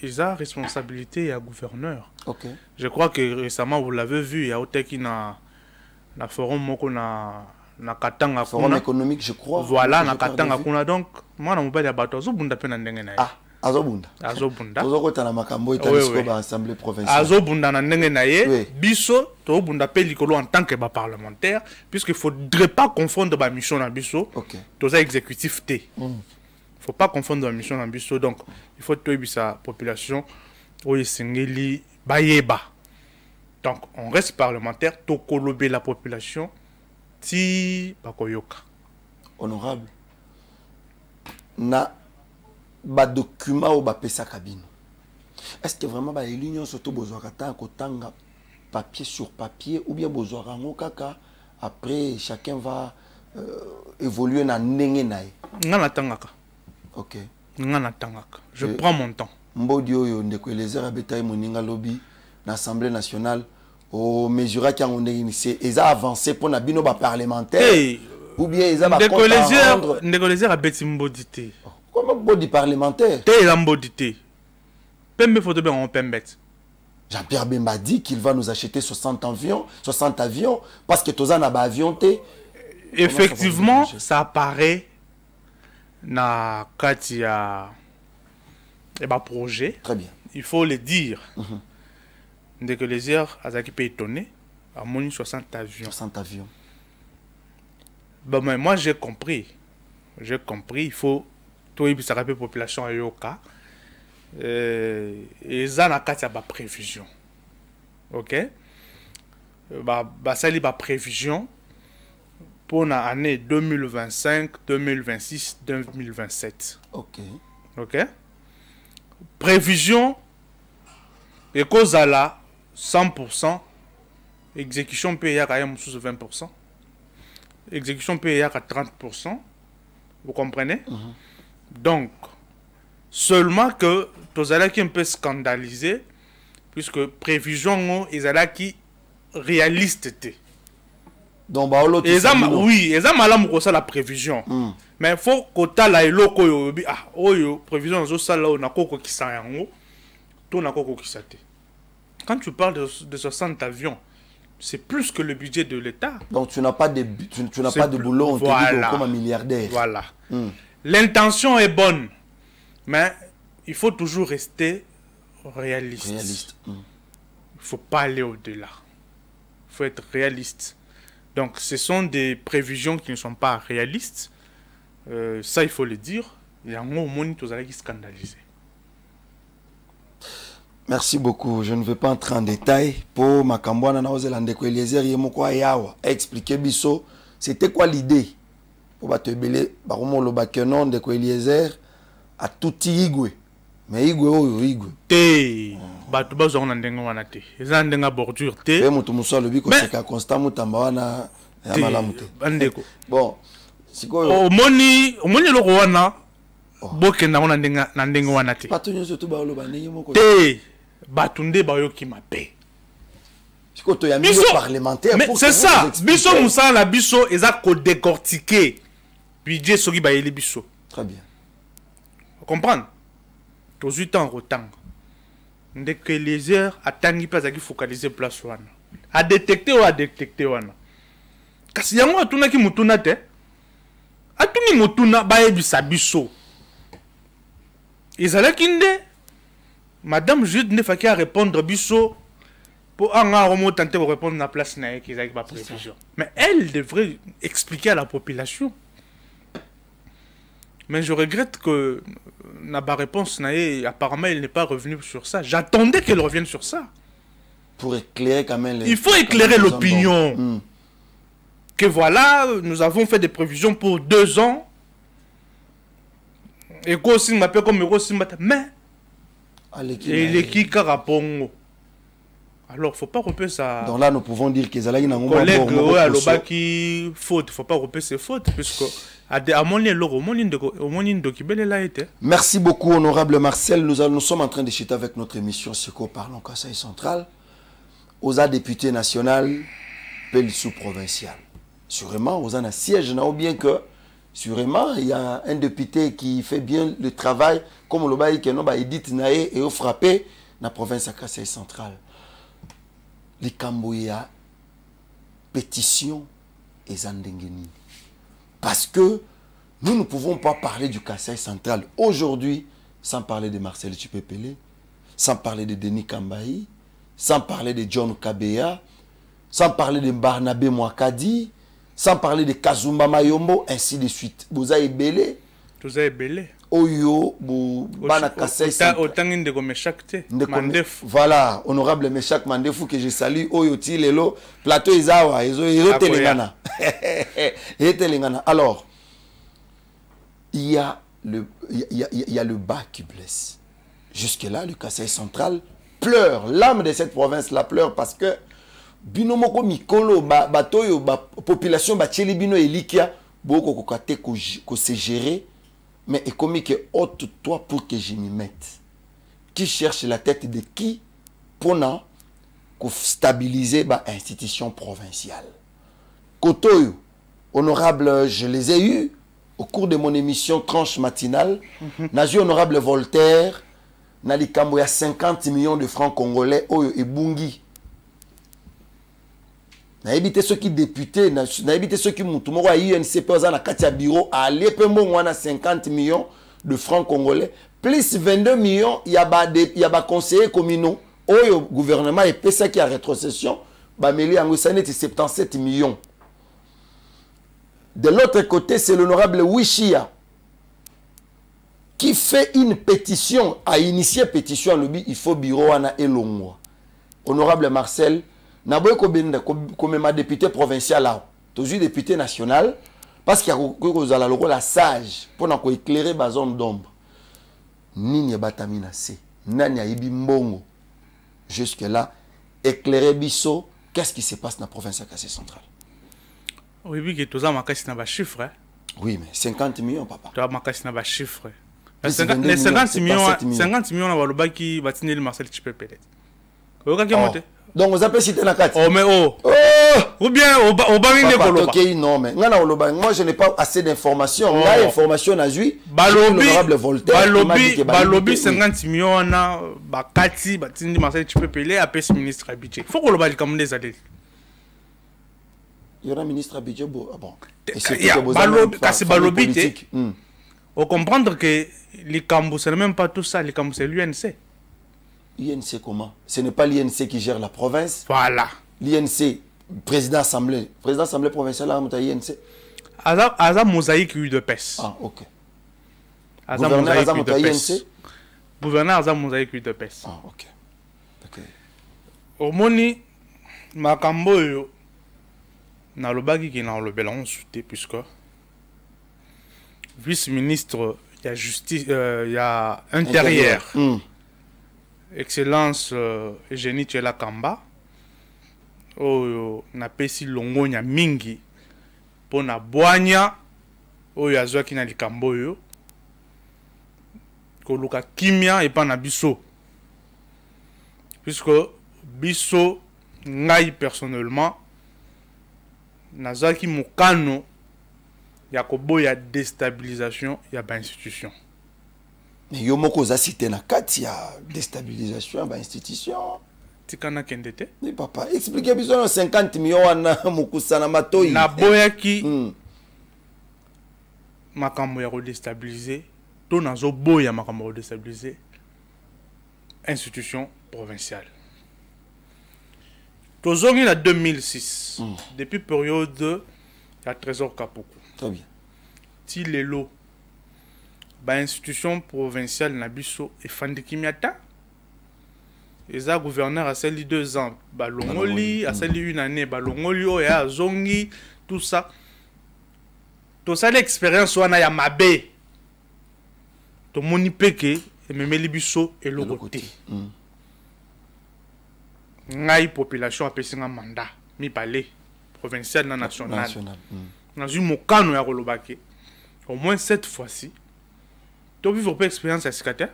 Ils ont responsabilité à gouverneur. Okay. Je crois que récemment, vous l'avez vu, il y a Oteki na forum moko na Katanga. Forum économique, je crois. Voilà, na Katanga kuna. Donc, moi, je suis bateau. Azobunda pe na ndenge na ye. Ah, azobunda. Azobunda. Ozokota na makambo italisko ba assemblée provinciale. Azobunda na ndenge na ye. Biso, to bunda pe likolo en tant que parlementaire, puisqu'il faudrait pas confondre ba mission na biso. OK. Toza exécutif T. Il ne faut pas confondre la mission d'ambition. Donc, il faut que sa population bayeba. Donc, on reste parlementaire, tokolobe la population, ti bakoyoka. Honorable, na ba document ou ba pesa kabino. Est-ce que vraiment ba l'union surtout besoin kata kotanga papier sur papier ou bien besoin rango kaka après chacun va évoluer na ndenge nae. Ngana tangaka. OK. Je prends mon temps. Mbodi oyo ndeko elezera betaille moninga lobby l'Assemblée nationale au mesura qui on initié eza avancé pour na bino ba parlementaire ou bien eza ba ndeko elezera beti mbodi te. Comment body parlementaire? Te la mbodi te. Pembe faut bien on pembet. Jean-Pierre Bemba dit qu'il va nous acheter 60 avions parce que tozana ba avion te. Effectivement, ça apparaît na katia projet. Très bien. Il faut le dire. Dès que les airs azaki peut étonner à mon 60 avions. 60 avions. Bon, mais moi j'ai compris. J'ai compris, il faut tout y la population à yoka et ça na katia ba prévision. OK? Ça li ba prévision pour l'année 2025, 2026, 2027. OK. OK. Prévision et cause là 100%, exécution peut y avoir 20%, exécution peut y avoir 30%, vous comprenez? Donc, seulement que tous allez qui un peu scandalisé, puisque prévision ils allez qui réaliste. Donc, bah, oui, ils ont mal à la prévision. Mais il faut que tu aies la prévision, quand tu parles de 60 avions, c'est plus que le budget de l'État. Donc tu n'as pas de, tu n'as pas de boulot, on te dit comme un milliardaire. Voilà. L'intention est bonne, mais il faut toujours rester réaliste. Il ne faut pas aller au-delà. Il faut être réaliste. Donc ce sont des prévisions qui ne sont pas réalistes. Ça, il faut le dire. Il y a un moment où qui scandalisé. Merci beaucoup. Je ne vais pas entrer en détail. Pour ma cambouana na Ozélande ko Eliezer yemoko ayawa expliquer biso c'était quoi l'idée pour batebele baromo lo bakenon de ko Eliezer a tout igwe. Mais igwe oyo igwe. Te batu bazo na ndenga wana te. Eza ndenga bordure te. Pe mutu muso lobi ko seka constant mutamba wana ya malamu te. Bandeko. Bon, sikoyo omoni loko wana bokenda wana ndenga wana te. Patonyo surtout ba lo bandenga moko. Te batunde bayoki mabe. Biso parlementaire. Mais c'est ça. Biso moussa la biso eza ko décortiquer. Budget soki ba yeli biso. Très bien. Vous comprenez? Tous 8 ans retard. Dès que les heures attendent pas à focaliser place wana. A détecter ou à détecter wana. Kasi yango atuna ki mutuna te. Atuni mutuna ba yebisa biso. Ezala kinde. Madame Jude ne fait qu'à répondre biso pour en tenter de répondre à la place qui est pas prévision. Mais elle devrait expliquer à la population. Mais je regrette que ma réponse apparemment elle n'est pas revenue sur ça. J'attendais qu'elle revienne sur ça. Pour éclairer quand même les... Il faut éclairer l'opinion. Que voilà, nous avons fait des prévisions pour 2 ans. Et quoi aussi m'appelle comme mais alors, faut pas repérer ça. Donc là, nous pouvons dire que les collègues qui faute, faut pas repérer ces fautes, puisque merci beaucoup, honorable Marcel. Nous sommes en train de chuter avec notre émission Seko Parlons Kasaï Central aux députés nationaux, pays sous-provincial. Sûrement, aux un siège, ou bien que sûrement, il y a un député qui fait bien le travail, comme le bail qui est Edith Naé et au frappé dans la province de Kasaï Central. Les Camboya, pétition et Zandengeni. Parce que nous ne pouvons pas parler du Kasaï Central aujourd'hui sans parler de Marcel Tshipepele, sans parler de Denis Kambayi, sans parler de John Kabeya, sans parler de Barnabé Mouakadi, sans parler de Kazumba Mayombo, ainsi de suite. Vous avez belé. Vous avez belé. Oyo, Bana Kasaï voilà, honorable Meshak Mandefou que je salue. Oyo Tilelo, plateau Izawa, Ezo Telengana. Alors, il y a le bas qui blesse. Jusque-là, le Kasaï central pleure. L'âme de cette province-là pleure parce que binomoko mikolo batoyo population bacheli bino elikia boko kokate ko se gérer mais et comme que ôte toi pour que je m'y mette. Qui cherche la tête de qui pour stabiliser ba institution provinciale. Kotoyo honorable, je les ai eus au cours de mon émission tranche matinale. Nazi honorable Voltaire Nalikambo, il y a 50 millions de francs congolais Oyo et Bungi. Na évité ceux qui députés, na évité ceux qui montent. Moi, il y a une CPOZ na Katia Bureau à l'épembo, on a 50 millions de francs congolais. Plus 22 millions, il y a des conseillers communaux. Au gouvernement et ça qui a rétrocession, Bameli Angoussane 77 millions. De l'autre côté, c'est l'honorable Wishia qui fait une pétition, a initié pétition à l'objet, il faut bureau à Elongwa. Honorable Marcel, Naboye comme ma député provincial là, toujours député national, parce qu'il y a la sage pour éclairer la zone d'ombre. Nini batamina C, nani a ibi mbongo. Jusque là, éclairer Bisso, qu'est-ce qui se passe dans la province de Kassai Central? Oui, oui, que tout ça, ma casse n'a pas chiffre. Oui, mais 50 millions, papa. Tu as ma casse n'a pas chiffre. Les 50 millions, on va le bac qui va tenir le Marcel Chipé peut-être. Donc, vous appelez citer la carte. Oh, mais oh! Ou bien, au bas, non, mais moi, je n'ai pas assez d'informations. Il y a information à jouer. L'honorable Voltaire. Balobi, 50 millions, on a Kati, Batindi Marcel Chipé Pelé, après ce ministre habitué. Il faut qu'on le balle comme des adultes. Il y aura un ministre habitué. Bon. Balobi, on comprendre que les Cambos, ce n'est même pas tout ça. Les Cambos, c'est l'UNC. L'INC comment? Ce n'est pas l'INC qui gère la province. Voilà. L'INC, président assemblée provinciale, l'INC. Aza mosaïque UDPS. Ah, ok. Gouverneur Aza mosaïque Gouverneur Aza mosaïque UDPS. Ah, ok. Au moni, makambo yo, na lobaki qui na lobela on souté puisque vice-ministre il y a justice, il y a intérieur. Excellence Eugénie Tchela Kamba oyo na pesi longonya mingi pona boanya oyo azwaki na likambo oyo koluka kimia epa na biso puisque biso ngai personnellement nazaki mokano ya koboya déstabilisation ya ba institution. Mais yo moko za cité na kati ya déstabilisation ba institution. Tikana kendete. Mais papa, expliquez besoin 50 millions na mukusana matoi. Na boyaki makambo ya déstabiliser, to nazo boya makambo ya déstabiliser institution provinciale. Tozongi na 2006 depuis période ya Trésor Kapuku. Très bien. Ti lelo ba institution provinciale na biso e fandiki miata. Eza gouverneur a sali 2 ans, balongoli a sali 1 année, balongoli o ya zongi tout ça. To sali expérience wana ya mabe. To moni peke e memeli biso e lokote. Ngai population apesinga mandat mi palais provincial na national. Dans une mokano ya kolobake. Au moins cette fois-ci, tu vivre pas expérience à Sikata.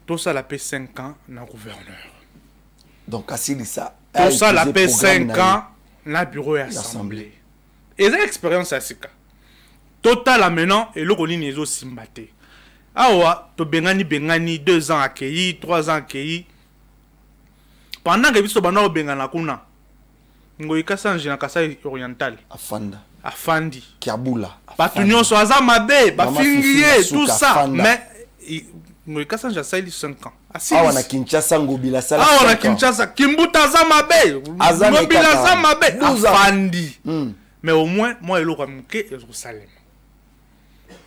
Tout ça la paix 5 ans na gouverneur. Donc asili ça. Tout ça la paix 5 ans na bureau et assemblée. Et ça expérience à Sika. Total maintenant et le colline ezo simbate. Awa to bengani 2 ans accueilli, 3 ans accueilli. Pendant que biso bana bengana kuna. Ngoyi kasanje na Kasai oriental. Afandi. Kiabula. Batunyo so aza mabe, bafingiye tout ça mais ngoyi kasanje asali 5 ans. Awa na Kinshasa ngobila sala. Awa na Kinshasa Kimbuta aza mabe. Ngobila aza mabe. Afandi. Mais au moins moi eloko muke Jérusalem.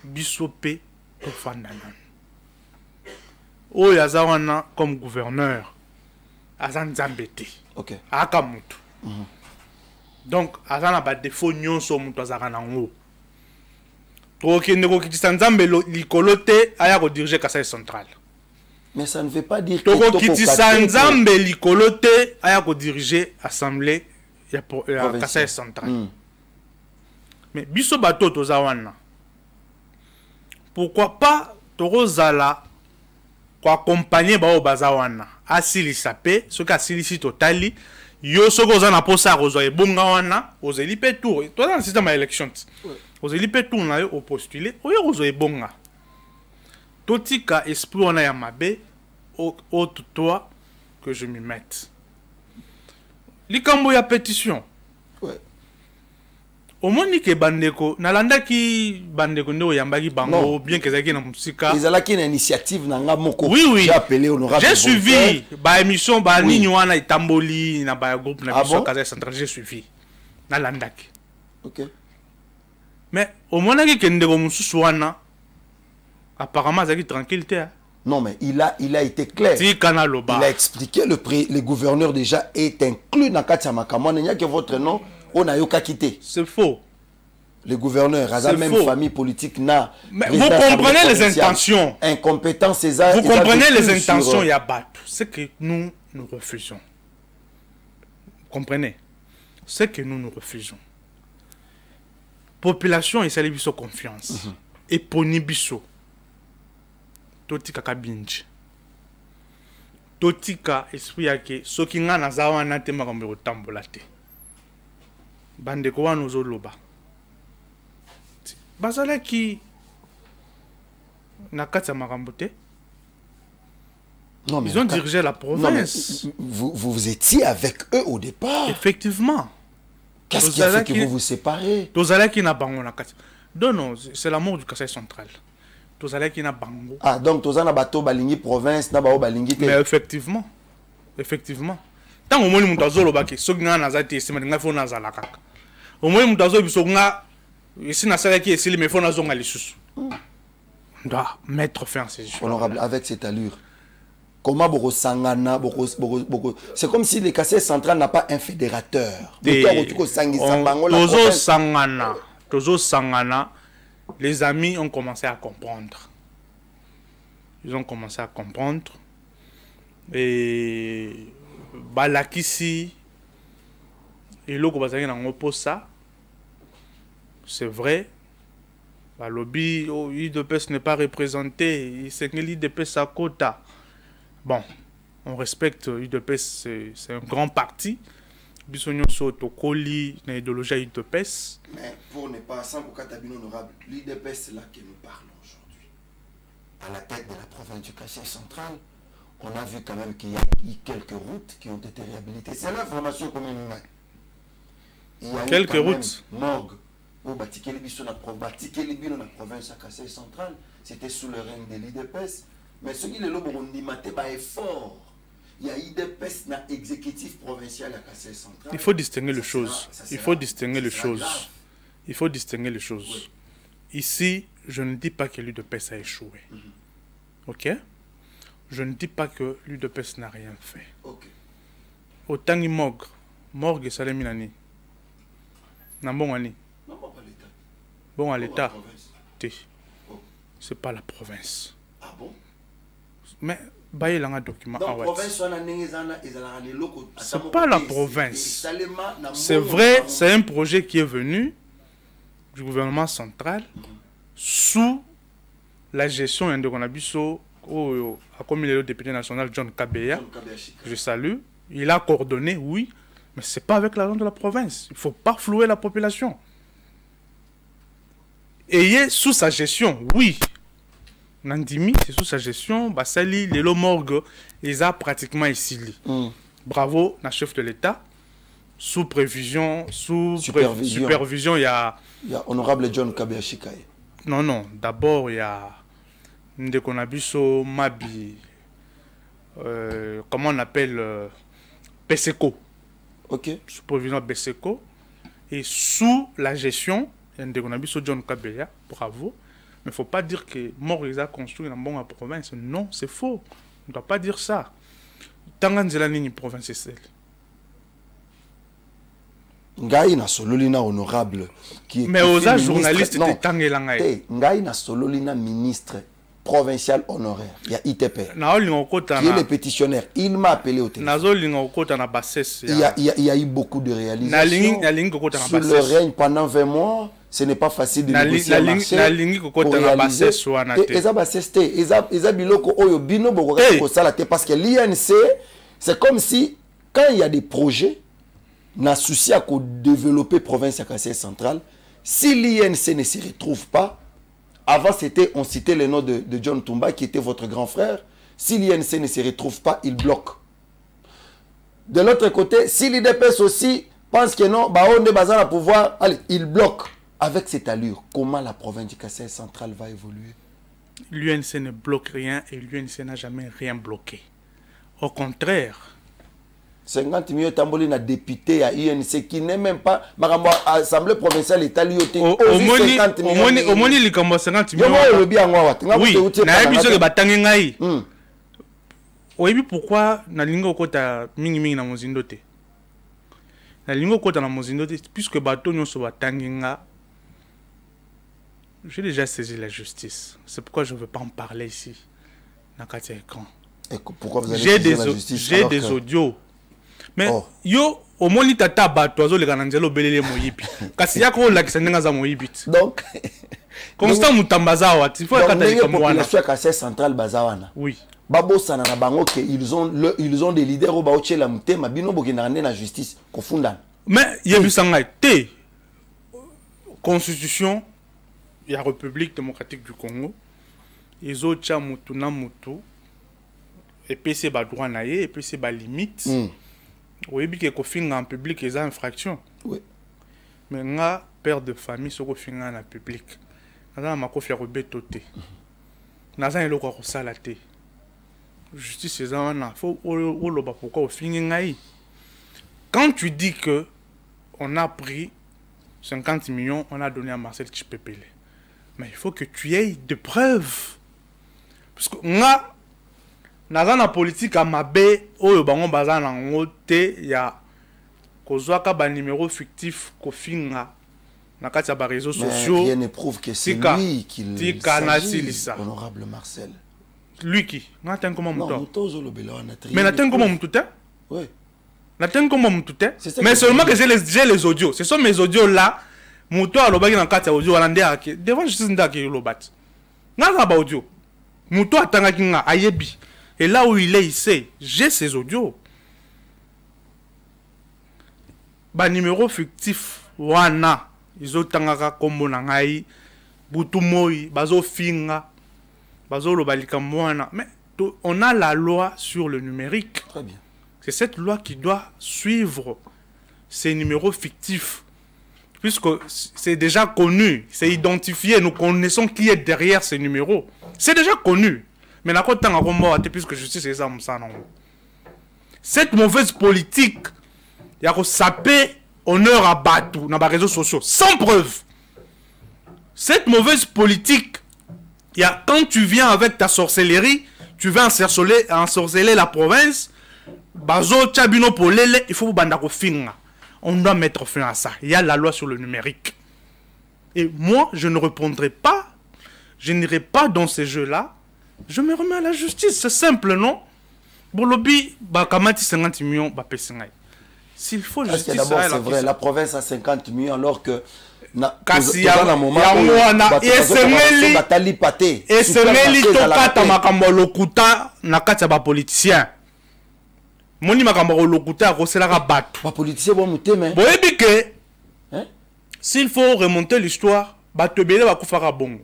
Bisope to fandana. Oyo aza wana comme gouverneur. Azan Zambete. Ok. Akamutu. Donc, azan a ba défaut nyonso mutu azaka nango. Toki ndeko kitisa Nzambe likolote aya ko diriger Kasai Central. Mais ça ne veut pas dire que Toko kitisa Nzambe likolote aya ko diriger assemblée ya Kasai Central. Mais biso bato toza wana. Pourquoi pas Torozala ko accompagner ba o bazawana. Asili sapé, ce qu'a silisi totali, yo soko za na posa rozwa ebonga wana, ozeli pe tour. Toi dans le système d'élection. Ozeli pe tour na yo au postuler, oyo rozwa ebonga. Totika esprit wana ya mabe, au toi que je m'y mette. Likambo ya pétition. Ouais. Au monique bandeko, nalandaki bandeko ndo yambaki bango bien que zaki na musika. Ils allaient une initiative nanga moko. Oui. J'ai appelé honorable. J'ai suivi ba émission ba nini wana itamboli na ba groupe na biso Kasai Central, j'ai suivi. Nalandaki. OK. Mais au monaki kendeko mususu wana apparemment zaki tranquillité. Non mais il a été clair. Si kana loba. Il a expliqué le gouverneur déjà est inclus dans Katia Makamon, il n'y a que votre nom. On a eu qu'à quitter. C'est faux. Le gouverneur, a même faux. famille politique n'a. Mais vous comprenez les intentions. Incompétent César. Vous comprenez les intentions, Yabat. C'est que nous, nous refusons. Vous comprenez? Ce que nous refusons. Population et sa confiance. Et ponibiso. Totika kabinji. Totika esprit yake soki nga nazawa na te makambo kotambola te. Bandeko wana ozoloba. Bazalaki na kati ya makambo te. Non, mais ils ont dirigé la province. Non, vous étiez avec eux au départ. Effectivement. Qu'est-ce qui a fait que vous vous séparez? Non, c'est la mort du Kassai central. Ah, donc tous na bateau balingi province na bao balingi te. Mais effectivement. Effectivement. Tant au moins mutazo lobaki, soki na zati esima nga fo na zala kaka. Au moins mutazo biso nga ici na sala ki esili me fo na zonga lisusu. On doit mettre fin à ces choses. Honorable, avec cette allure. Comment Boko Sangana, c'est comme si le Kassai central n'a pas un fédérateur. Tozo Sangana, les amis ont commencé à comprendre. Ils ont commencé à comprendre. Et Balakisi, et l'autre ça, c'est vrai. Le lobby, l'IDPS n'est pas représenté. Il s'est l'IDPS à quota. Bon, on respecte l'IDPS, c'est un grand parti. Bisogno soto koli na idéologie UDPS. Mais pour ne pas sans Katabino honorable, l'UDPS c'est là que nous parlons aujourd'hui. À la tête de la province du Kassai central, on a vu quand même qu'il y a eu quelques routes qui ont été réhabilitées. C'est l'information comme il y a quelques routes. Morgue au Batikeli Biso na province à Kassai central, c'était sous le règne de l'UDPS. Mais ce qui est là, on a effort. Il y a IDPS na exécutif provincial à Kassai central. Il faut distinguer les choses. Il faut distinguer les choses. Il faut distinguer les choses. Ici, je ne dis pas que l'UDPS a échoué. Ok? Je ne dis pas que l'UDPS n'a rien fait. Autant que Morgue et Saleminani. N'a bon ani. Bon à l'État. C'est pas la province. Ah bon? Mais baye langa document. C'est pas la province. C'est vrai, c'est un projet qui est venu du gouvernement central sous la gestion de Konabiso comme le député national John Kabeya. Je salue. Il a coordonné, oui, mais c'est pas avec l'argent de la province. Il faut pas flouer la population. Et sous sa gestion, oui. Nandimi, c'est sous sa gestion, Basali, Lelo Morgue, ils ont pratiquement ici. Bravo, le chef de l'État. Sous prévision, sous supervision, il y a honorable John Kabeya Shikaye. Non, d'abord, il y a Ndekonabiso Mabi, comment on appelle, Beseko. Ok. Supervision Beseko. Et sous la gestion, il y a Ndekonabiso John Kabeya, bravo. Mais il ne faut pas dire que Morgue a construit une bonne province. Non, c'est faux. On ne doit pas dire ça. Tanganzela Nini province est celle. Ngai na sololina honorable qui est mais aux journalistes de Tangelangai. Ngai na sololina ministre provincial honoraire. Il y a ITP. Qui est le pétitionnaire. Il m'a appelé au téléphone. Il y a eu beaucoup de réalisations. Sur le règne pendant 20 mois. Ce n'est pas facile de négocier un marché pour réaliser. Parce que l'INC, c'est comme si, quand il y a des projets, on a souci à développer la province à Kassai central, si l'INC ne se retrouve pas, avant on citait le nom de John Tumba, qui était votre grand frère, si l'INC ne se retrouve pas, il bloque. De l'autre côté, si l'IDPS aussi pense que non, on est basé à pouvoir, allez, il bloque. Avec cette allure, comment la province du Kassai central va évoluer? L'UNC ne bloque rien et l'UNC n'a jamais rien bloqué. Au contraire. 50 millions tamboli na député à UNC qui n'est même pas l'Assemblée provinciale est allée au 50 millions. Au moins, il y a 50 millions. Oui, oui, pourquoi na lingo kota mingi na mozindo te? Na lingo kota na mozindo te puisque bato nyonso batanginga. J'ai déjà saisi la justice. C'est pourquoi je ne veux pas en parler ici. Nakatia écran. Et pourquoi vous allez saisir la justice? J'ai des audios. Mais yo, au moins, il t'a battu, les Ganangelo Belele Moyibi. Kasi yako la kisenenga Moyibi. Donc, Constant Mutambazawa, il faut que tu aies comme moi. La centrale Bazawana. Oui. Babo Sanana Bango, ils ont des leaders au Baoche la Mouté, ma bino Bokinane la justice, Kofundan. Mais il y a vu ça, Constitution, il y a la République démocratique du Congo, ils ont tcha mutu na mutu, et puis c'est bas droit naïe, et puis c'est bas limite. Oui, bien que finga en public, ils ont infraction. Oui. Mais nga père de famille, ce qu'on finga en public, nga ma kofia robé toté. Nga il ko sala té. Justice c'est ça, faut oloba pourquoi au finga ngai. Quand tu dis que on a pris 50 millions, on a donné à Marcel Tchipepele. Mais il faut que tu aies des preuves. Parce que nga dans la politique à Mabé, au bangon bazan en côté, il y a kozwaka ba numéro fictif kofinga na kati ya réseaux sociaux. Rien ne prouve que c'est lui qui le honorable Marcel. Lui qui? N'atteint comment mon mais n'atteint comment mon tout? Oui. N'atteint comment mon tout? Mais seulement que j'ai les audios. Ce sont mes audios là. Mouto a lobaki na kati ya audio walande devant justice ndaki lobat. N'a pas audio. Mouto atanga kinga ayebi. Et là où il est, il sait, j'ai ces audios. Ba numéro fictif, wana, ils ont tangaka kombo nangai, butumoi, bazo finga, bazo lobalika mwana. Mais on a la loi sur le numérique. Très bien. C'est cette loi qui doit suivre ces numéros fictifs. Puisque c'est déjà connu, c'est identifié, nous connaissons qui est derrière ces numéros. C'est déjà connu. Mais la côte puisque justice est ça, cette mauvaise politique, il y a sapé honneur à Batou dans les réseaux sociaux, sans preuve. Cette mauvaise politique, il y a quand tu viens avec ta sorcellerie, tu veux ensorceler la province, Bazo Tchabino Polele, il faut bandako finga. On doit mettre fin à ça. Il y a la loi sur le numérique. Et moi, je ne répondrai pas, je n'irai pas dans ces jeux-là. Je me remets à la justice, c'est simple, non? Bolobi, Bakamati 50 millions, s'il faut justice, c'est vrai, la province a 50 millions alors que kasi ya wana esemeli tokata makambo lokuta na kati ya bapoliticien moni makambo lokuta akoselaka bato bapoliticien bo muteme boyebi ke s'il faut remonter l'histoire bato ebele bakufaka bongo.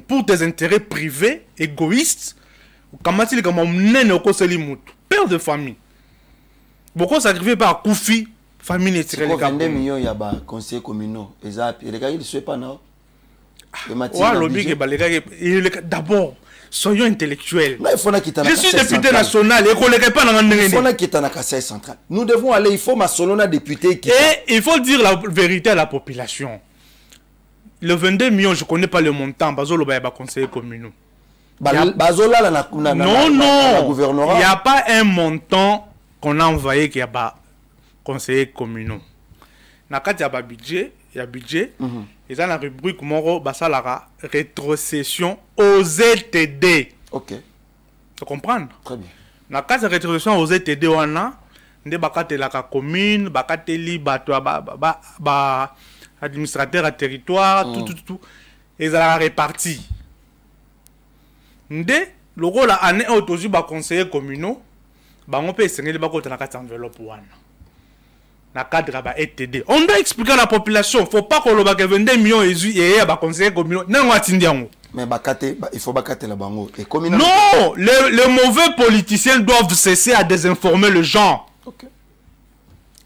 Pour tes intérêts privés, égoïstes, père de famille. Beaucoup sacrifiés par Koufi, famille n'est tirée. 22 millions, il y a des conseillers communaux. Et les gars, ils ne savent pas, non? D'abord, soyons intellectuels. Je suis député national. Nous devons aller, il faut ma solona député. Et il faut dire la vérité à la population. Le 22 millions, je ne connais pas le montant. Bazolo ba conseiller communaux. Non, il n'y a pas un montant qu'on a envoyé qui a pas conseiller communaux. Il y a un budget, il y a budget. Et dans la rubrique Moro Basalara, rétrocession aux ZTD. Ok. Tu comprends? Très bien. Dans la case de rétrocession aux ZTD, on a des bakate la commune, bakate li ba administrateur à territoire, tout. Et ça a réparti. Ndé, le rôle à année autour ba conseiller communaux, on peut essayer de bakoter la carte enveloppe one. Na cadre ba ETD. On doit expliquer à la population, faut pas qu'on le bague 22 millions et ba conseiller communaux. Non, on attendiamo. Mais il faut bakater la bango et communaux. Non, les mauvais politiciens doivent cesser à désinformer le gens. Okay.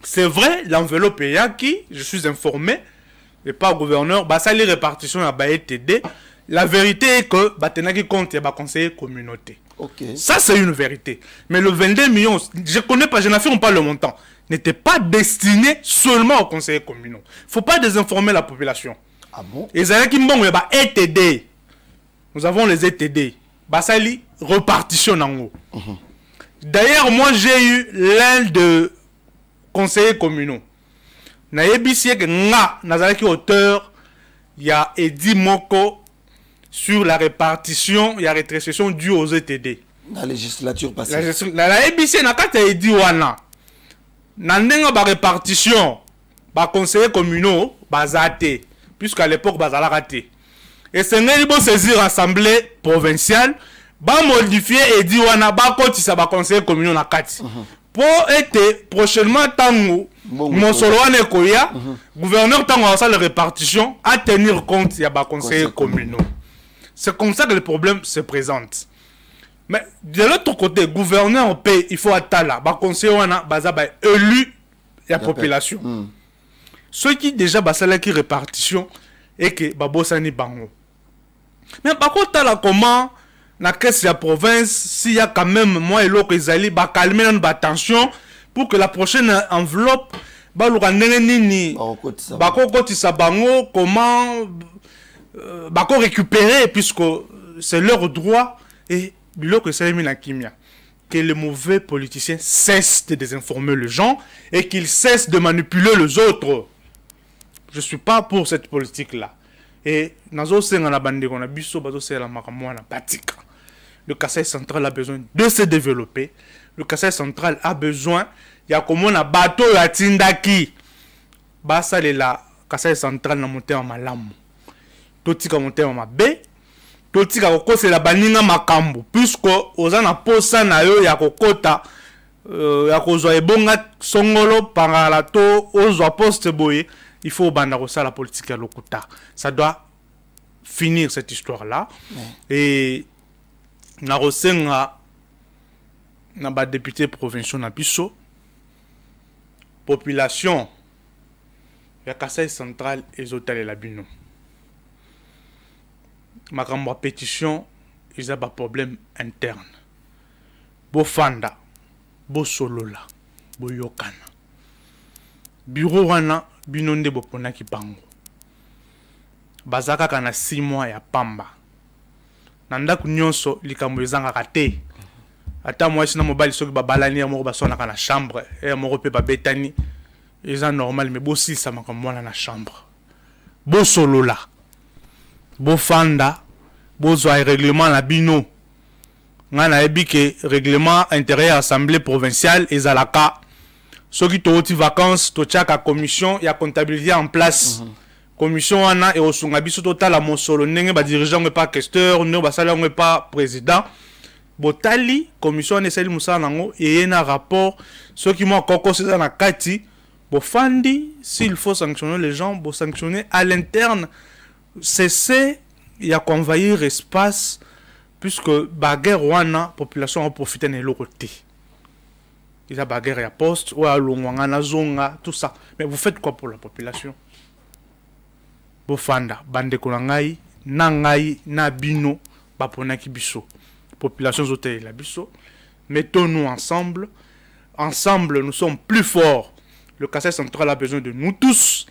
C'est vrai, l'enveloppe est qui, je suis informé. Et pas au gouverneur, bah ça les répartitions à ETD. La vérité est que Batenaki compte et conseiller communauté. Okay. Ça c'est une vérité. Mais le 22 millions, je connais pas, je n'affirme pas le montant, n'était pas destiné seulement aux conseillers communaux. Faut pas désinformer la population. Ah bon? Et ça qui m'ont bah ETD. Nous avons les ETD. Bah ça les répartition en haut. D'ailleurs, moi j'ai eu l'un de conseillers communaux. Na yebisi que nga nazalaki auteur ya Edi Moko sur la répartition et la rétrocession due aux ETD. La législature passée. La ABC n'a qu'à te dire wana. Nandenga ba répartition, ba conseillers communaux, ba zate, puisqu'à l'époque ba zala raté. Et c'est ngeli bon saisir assemblée provinciale, ba modifier et dire wana ba kotisa ba conseillers communaux na kati. Pour être prochainement tango mon solo wane koya, gouverneur tango a la répartition à tenir compte ya ba conseillers communaux. C'est comme ça que le problème se présente. Mais de l'autre côté, gouverneur paye, il faut attendre. Bah conseiller wana baza ba élu la population. Ceux qui déjà basala qui répartition et que babosani bango. Mais par contre là comment na caisse de la province s'il y a quand même moi et l'autre ils ba calmer la tension pour que la prochaine enveloppe ba lu kanene nini ba kokotisa bango comment ba ko récupérer puisque c'est leur droit et que les mauvais politiciens cessent de désinformer les gens et qu'ils cessent de manipuler les autres. Je ne suis pas pour cette politique-là. Et le Kasaï central a besoin de se développer. Le Kasaï central a besoin, il y a comme un bateau à Tindaki. Basa la Kasaï central na monté en malam. Totika monté en mabé. Totika kokose la baninga makambo puisque ozana posa na yo ya kokota ya kozwa ebonga songolo pangala to ozwa poste boye il faut banda ko la politique ya lokuta. Ça doit finir cette histoire là. Et na rosenga na ba député provincial na biso population ya Kasaï central ezotale la bino. Ma pétition, ils ont un problème interne. Bo fanda, bo solola, bo yokana. Bureau wana, binonde bo pona ki bango. Bazaka kana 6 mois ya pamba. Nanda kunyonso likambo ezanga kate. Ata moi sina mobile soki babalani ya moko basona kana chambre et moko pe ba betani. Eza normal mais bo silsa makambo wana na chambre. Bo solola. Bo fanda, bo zwa règlement la bino. Ngana ebi ke règlement intérieur assemblée provinciale ezalaka. Soki to oti vacances to tchaka commission ya comptabilité en place. Commission wana e osunga biso total la mosolo ndenge ba dirigeant nge pas questeur, ne ba sala nge pas président. Botali commission ne sali musala nango et na rapport soki mo koko seza na kati bo fandi s'il faut sanctionner les gens, bo sanctionner à l'interne. Cesser, il y a qu'envahir espace, puisque baguerre wana, population a profité de l'autre côté. Il y a baguerre à poste, ou à l'ongwana, zonga, tout ça. Mais vous faites quoi pour la population? Bofanda, bande kolangai, nangai, nabino, bapona kibiso. Population zote la biso. Mettons-nous ensemble. Ensemble, nous sommes plus forts. Le Kasaï central a besoin de nous tous.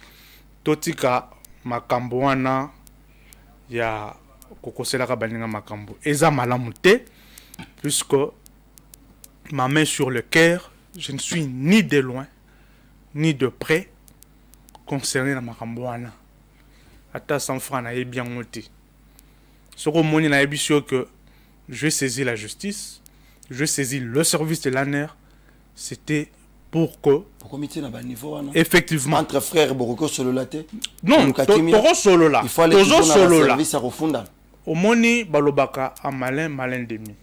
Totika. Makambo wana ya kokosela ka baninga makambo eza malamu te puisque ma main sur le cœur je ne suis ni de loin ni de près concerné na makambo wana ata 100 francs na yebi yango te soko moni na yebi sio que je saisis la justice je saisis le service de l'ANER c'était pour que effectivement entre frères Boroko Sololate non Toro Solola il faut aller toujours dans le service à refunda au moni balobaka à malin demi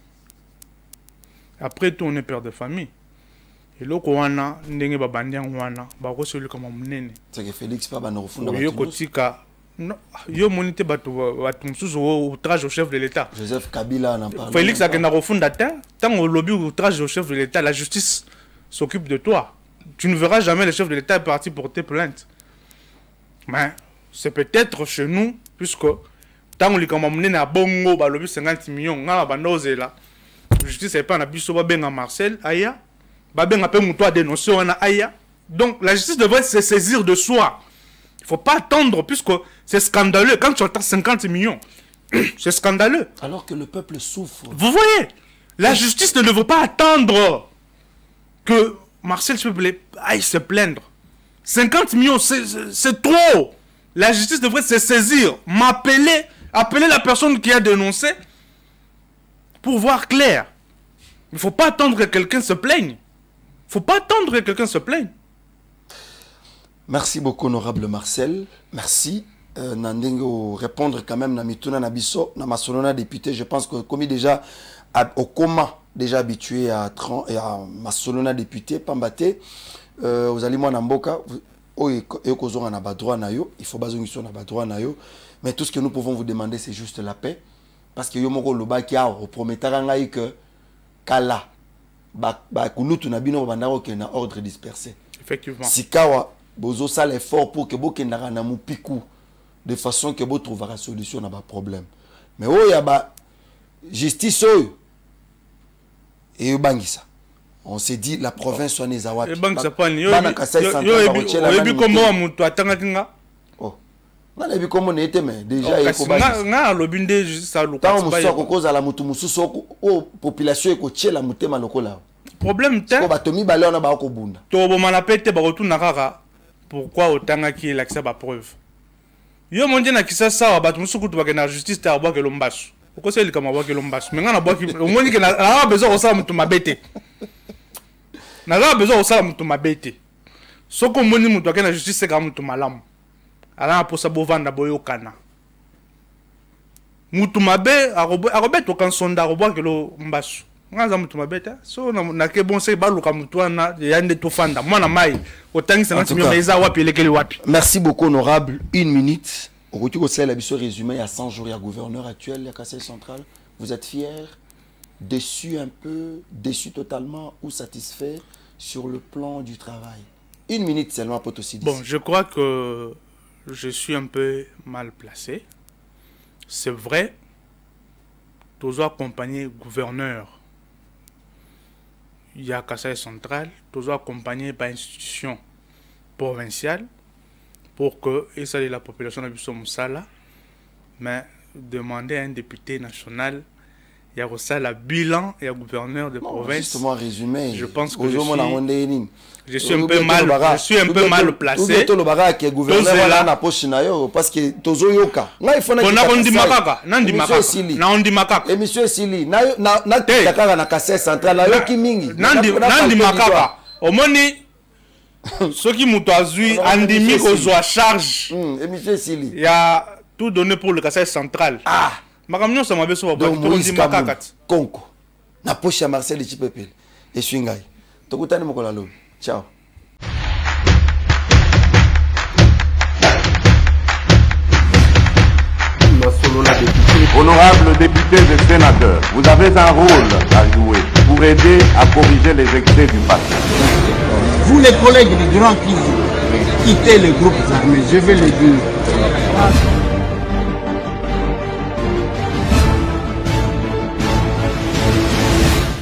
après tout on est père de famille et loko wana ndenge babandi wana bako celui comme munene c'est que Félix pas bana refunda yo kotika non yo monite batu mususu outrage au chef de l'État Joseph Kabila en parle Félix a kena refunda tant au lobby outrage au chef de l'État la justice s'occupe de toi. Tu ne verras jamais le chef de l'État parti porter plainte. Mais c'est peut-être chez nous, puisque tant qu'on a mené à Bongo, bah, le 50 millions, on a bandosé là. La justice n'est pas na biso babenga Marcel, aya. Babenga pe moutoua dénoncé, on a aya. Donc la justice devrait se saisir de soi. Il ne faut pas attendre, puisque c'est scandaleux. Quand tu entends 50 millions, c'est scandaleux. Alors que le peuple souffre. Vous voyez, la justice ne devrait pas attendre que Marcel aille se plaindre. 50 millions, c'est trop. La justice devrait se saisir, m'appeler, Appelez la personne qui a dénoncé pour voir clair. Il ne faut pas attendre que quelqu'un se plaigne. Il ne faut pas attendre que quelqu'un se plaigne. Merci beaucoup, honorable Marcel. Merci. Nandingo répondre quand même na mituna na biso na masolona député. Je pense que comme déjà au coma déjà habitué à masolona député pambate vous allez moi na mboka kozonga na ba droit na yo, il faut bazongiso na ba droit na yo, mais tout ce que nous pouvons vous demander c'est juste la paix parce que yo moko loba ki a prometaka ngai que kala ba kulutu na bino bandako ke na ordre dispersé. Effectivement. Sikawa bozo sala l'effort pour que bokendaka na mupiku de façon que vous trouverez la solution à vos problèmes. Mais il y a justice et bangisa. On s'est dit la province soit Nezawapi. Et bangisa pas ni. Yo comment mutu atanga oh. Na lebi comment n'était mais déjà il faut bangisa. Na lobinde ça loka. Tant muso ko cause la mutu mususo o population ko tchela mutema lokola. Problème te. Ko batomi balé on a ba ko bunda. To bo manapete ba retourna kaka. Pourquoi autant qui est l'accès à preuve? Yo mon dieu na kisa sawa batu musuku tu bakena justice ta boa ke lombasu. Pourquoi c'est le kama boa ke lombasu? Mais ngana boa ki au moins que na besoin de ça mutu mabete. Na besoin de ça mutu mabete. Soko moni mutu bakena justice c'est comme mutu malamu. Ala pour ça bovanda boyo kana. Mutu mabe arobet to kan sonda boa ke lombasu. Ngaza mutu mabete. So na ke bon c'est baluka mutu na yande to fanda. Moi na mai. Merci beaucoup, honorable. 1 minute. Au retour au résumé, il y a 100 jours, il y a gouverneur actuel, il y a Kassai central. Vous êtes fiers, déçus un peu, déçus totalement ou satisfaits sur le plan du travail? 1 minute seulement pour aussi dire. Bon, je crois que je suis un peu mal placé. C'est vrai, tous accompagnés gouverneur. Il y a Kassai central, tous accompagnés par institution provinciale pour que, et ça la population de Bissau-Moussala, mais demander à un député national, il y a aussi le bilan et un gouverneur de province. Justement, résumé. Je pense que je suis un peu mal placé. Parce que Tozo Yoka. Et monsieur Sili, na Kassai central, na yoki mingi. Nandi makaka. Omoni ceux qui m'ont azui andimi aux charge. Et monsieur Sili. Il y a tout donné pour le Kassai central. Ah. Makamnyo ça m'a besoin de Moïse Konko. Na poche à Marcel et Chipepel. Et Swingai. Tokutani mokolalo. Ciao. Honorables députés et sénateurs, vous avez un rôle à jouer pour aider à corriger les excès du passé. Vous les collègues du Grand Kivu, quittez les groupes armés, je vais le dire.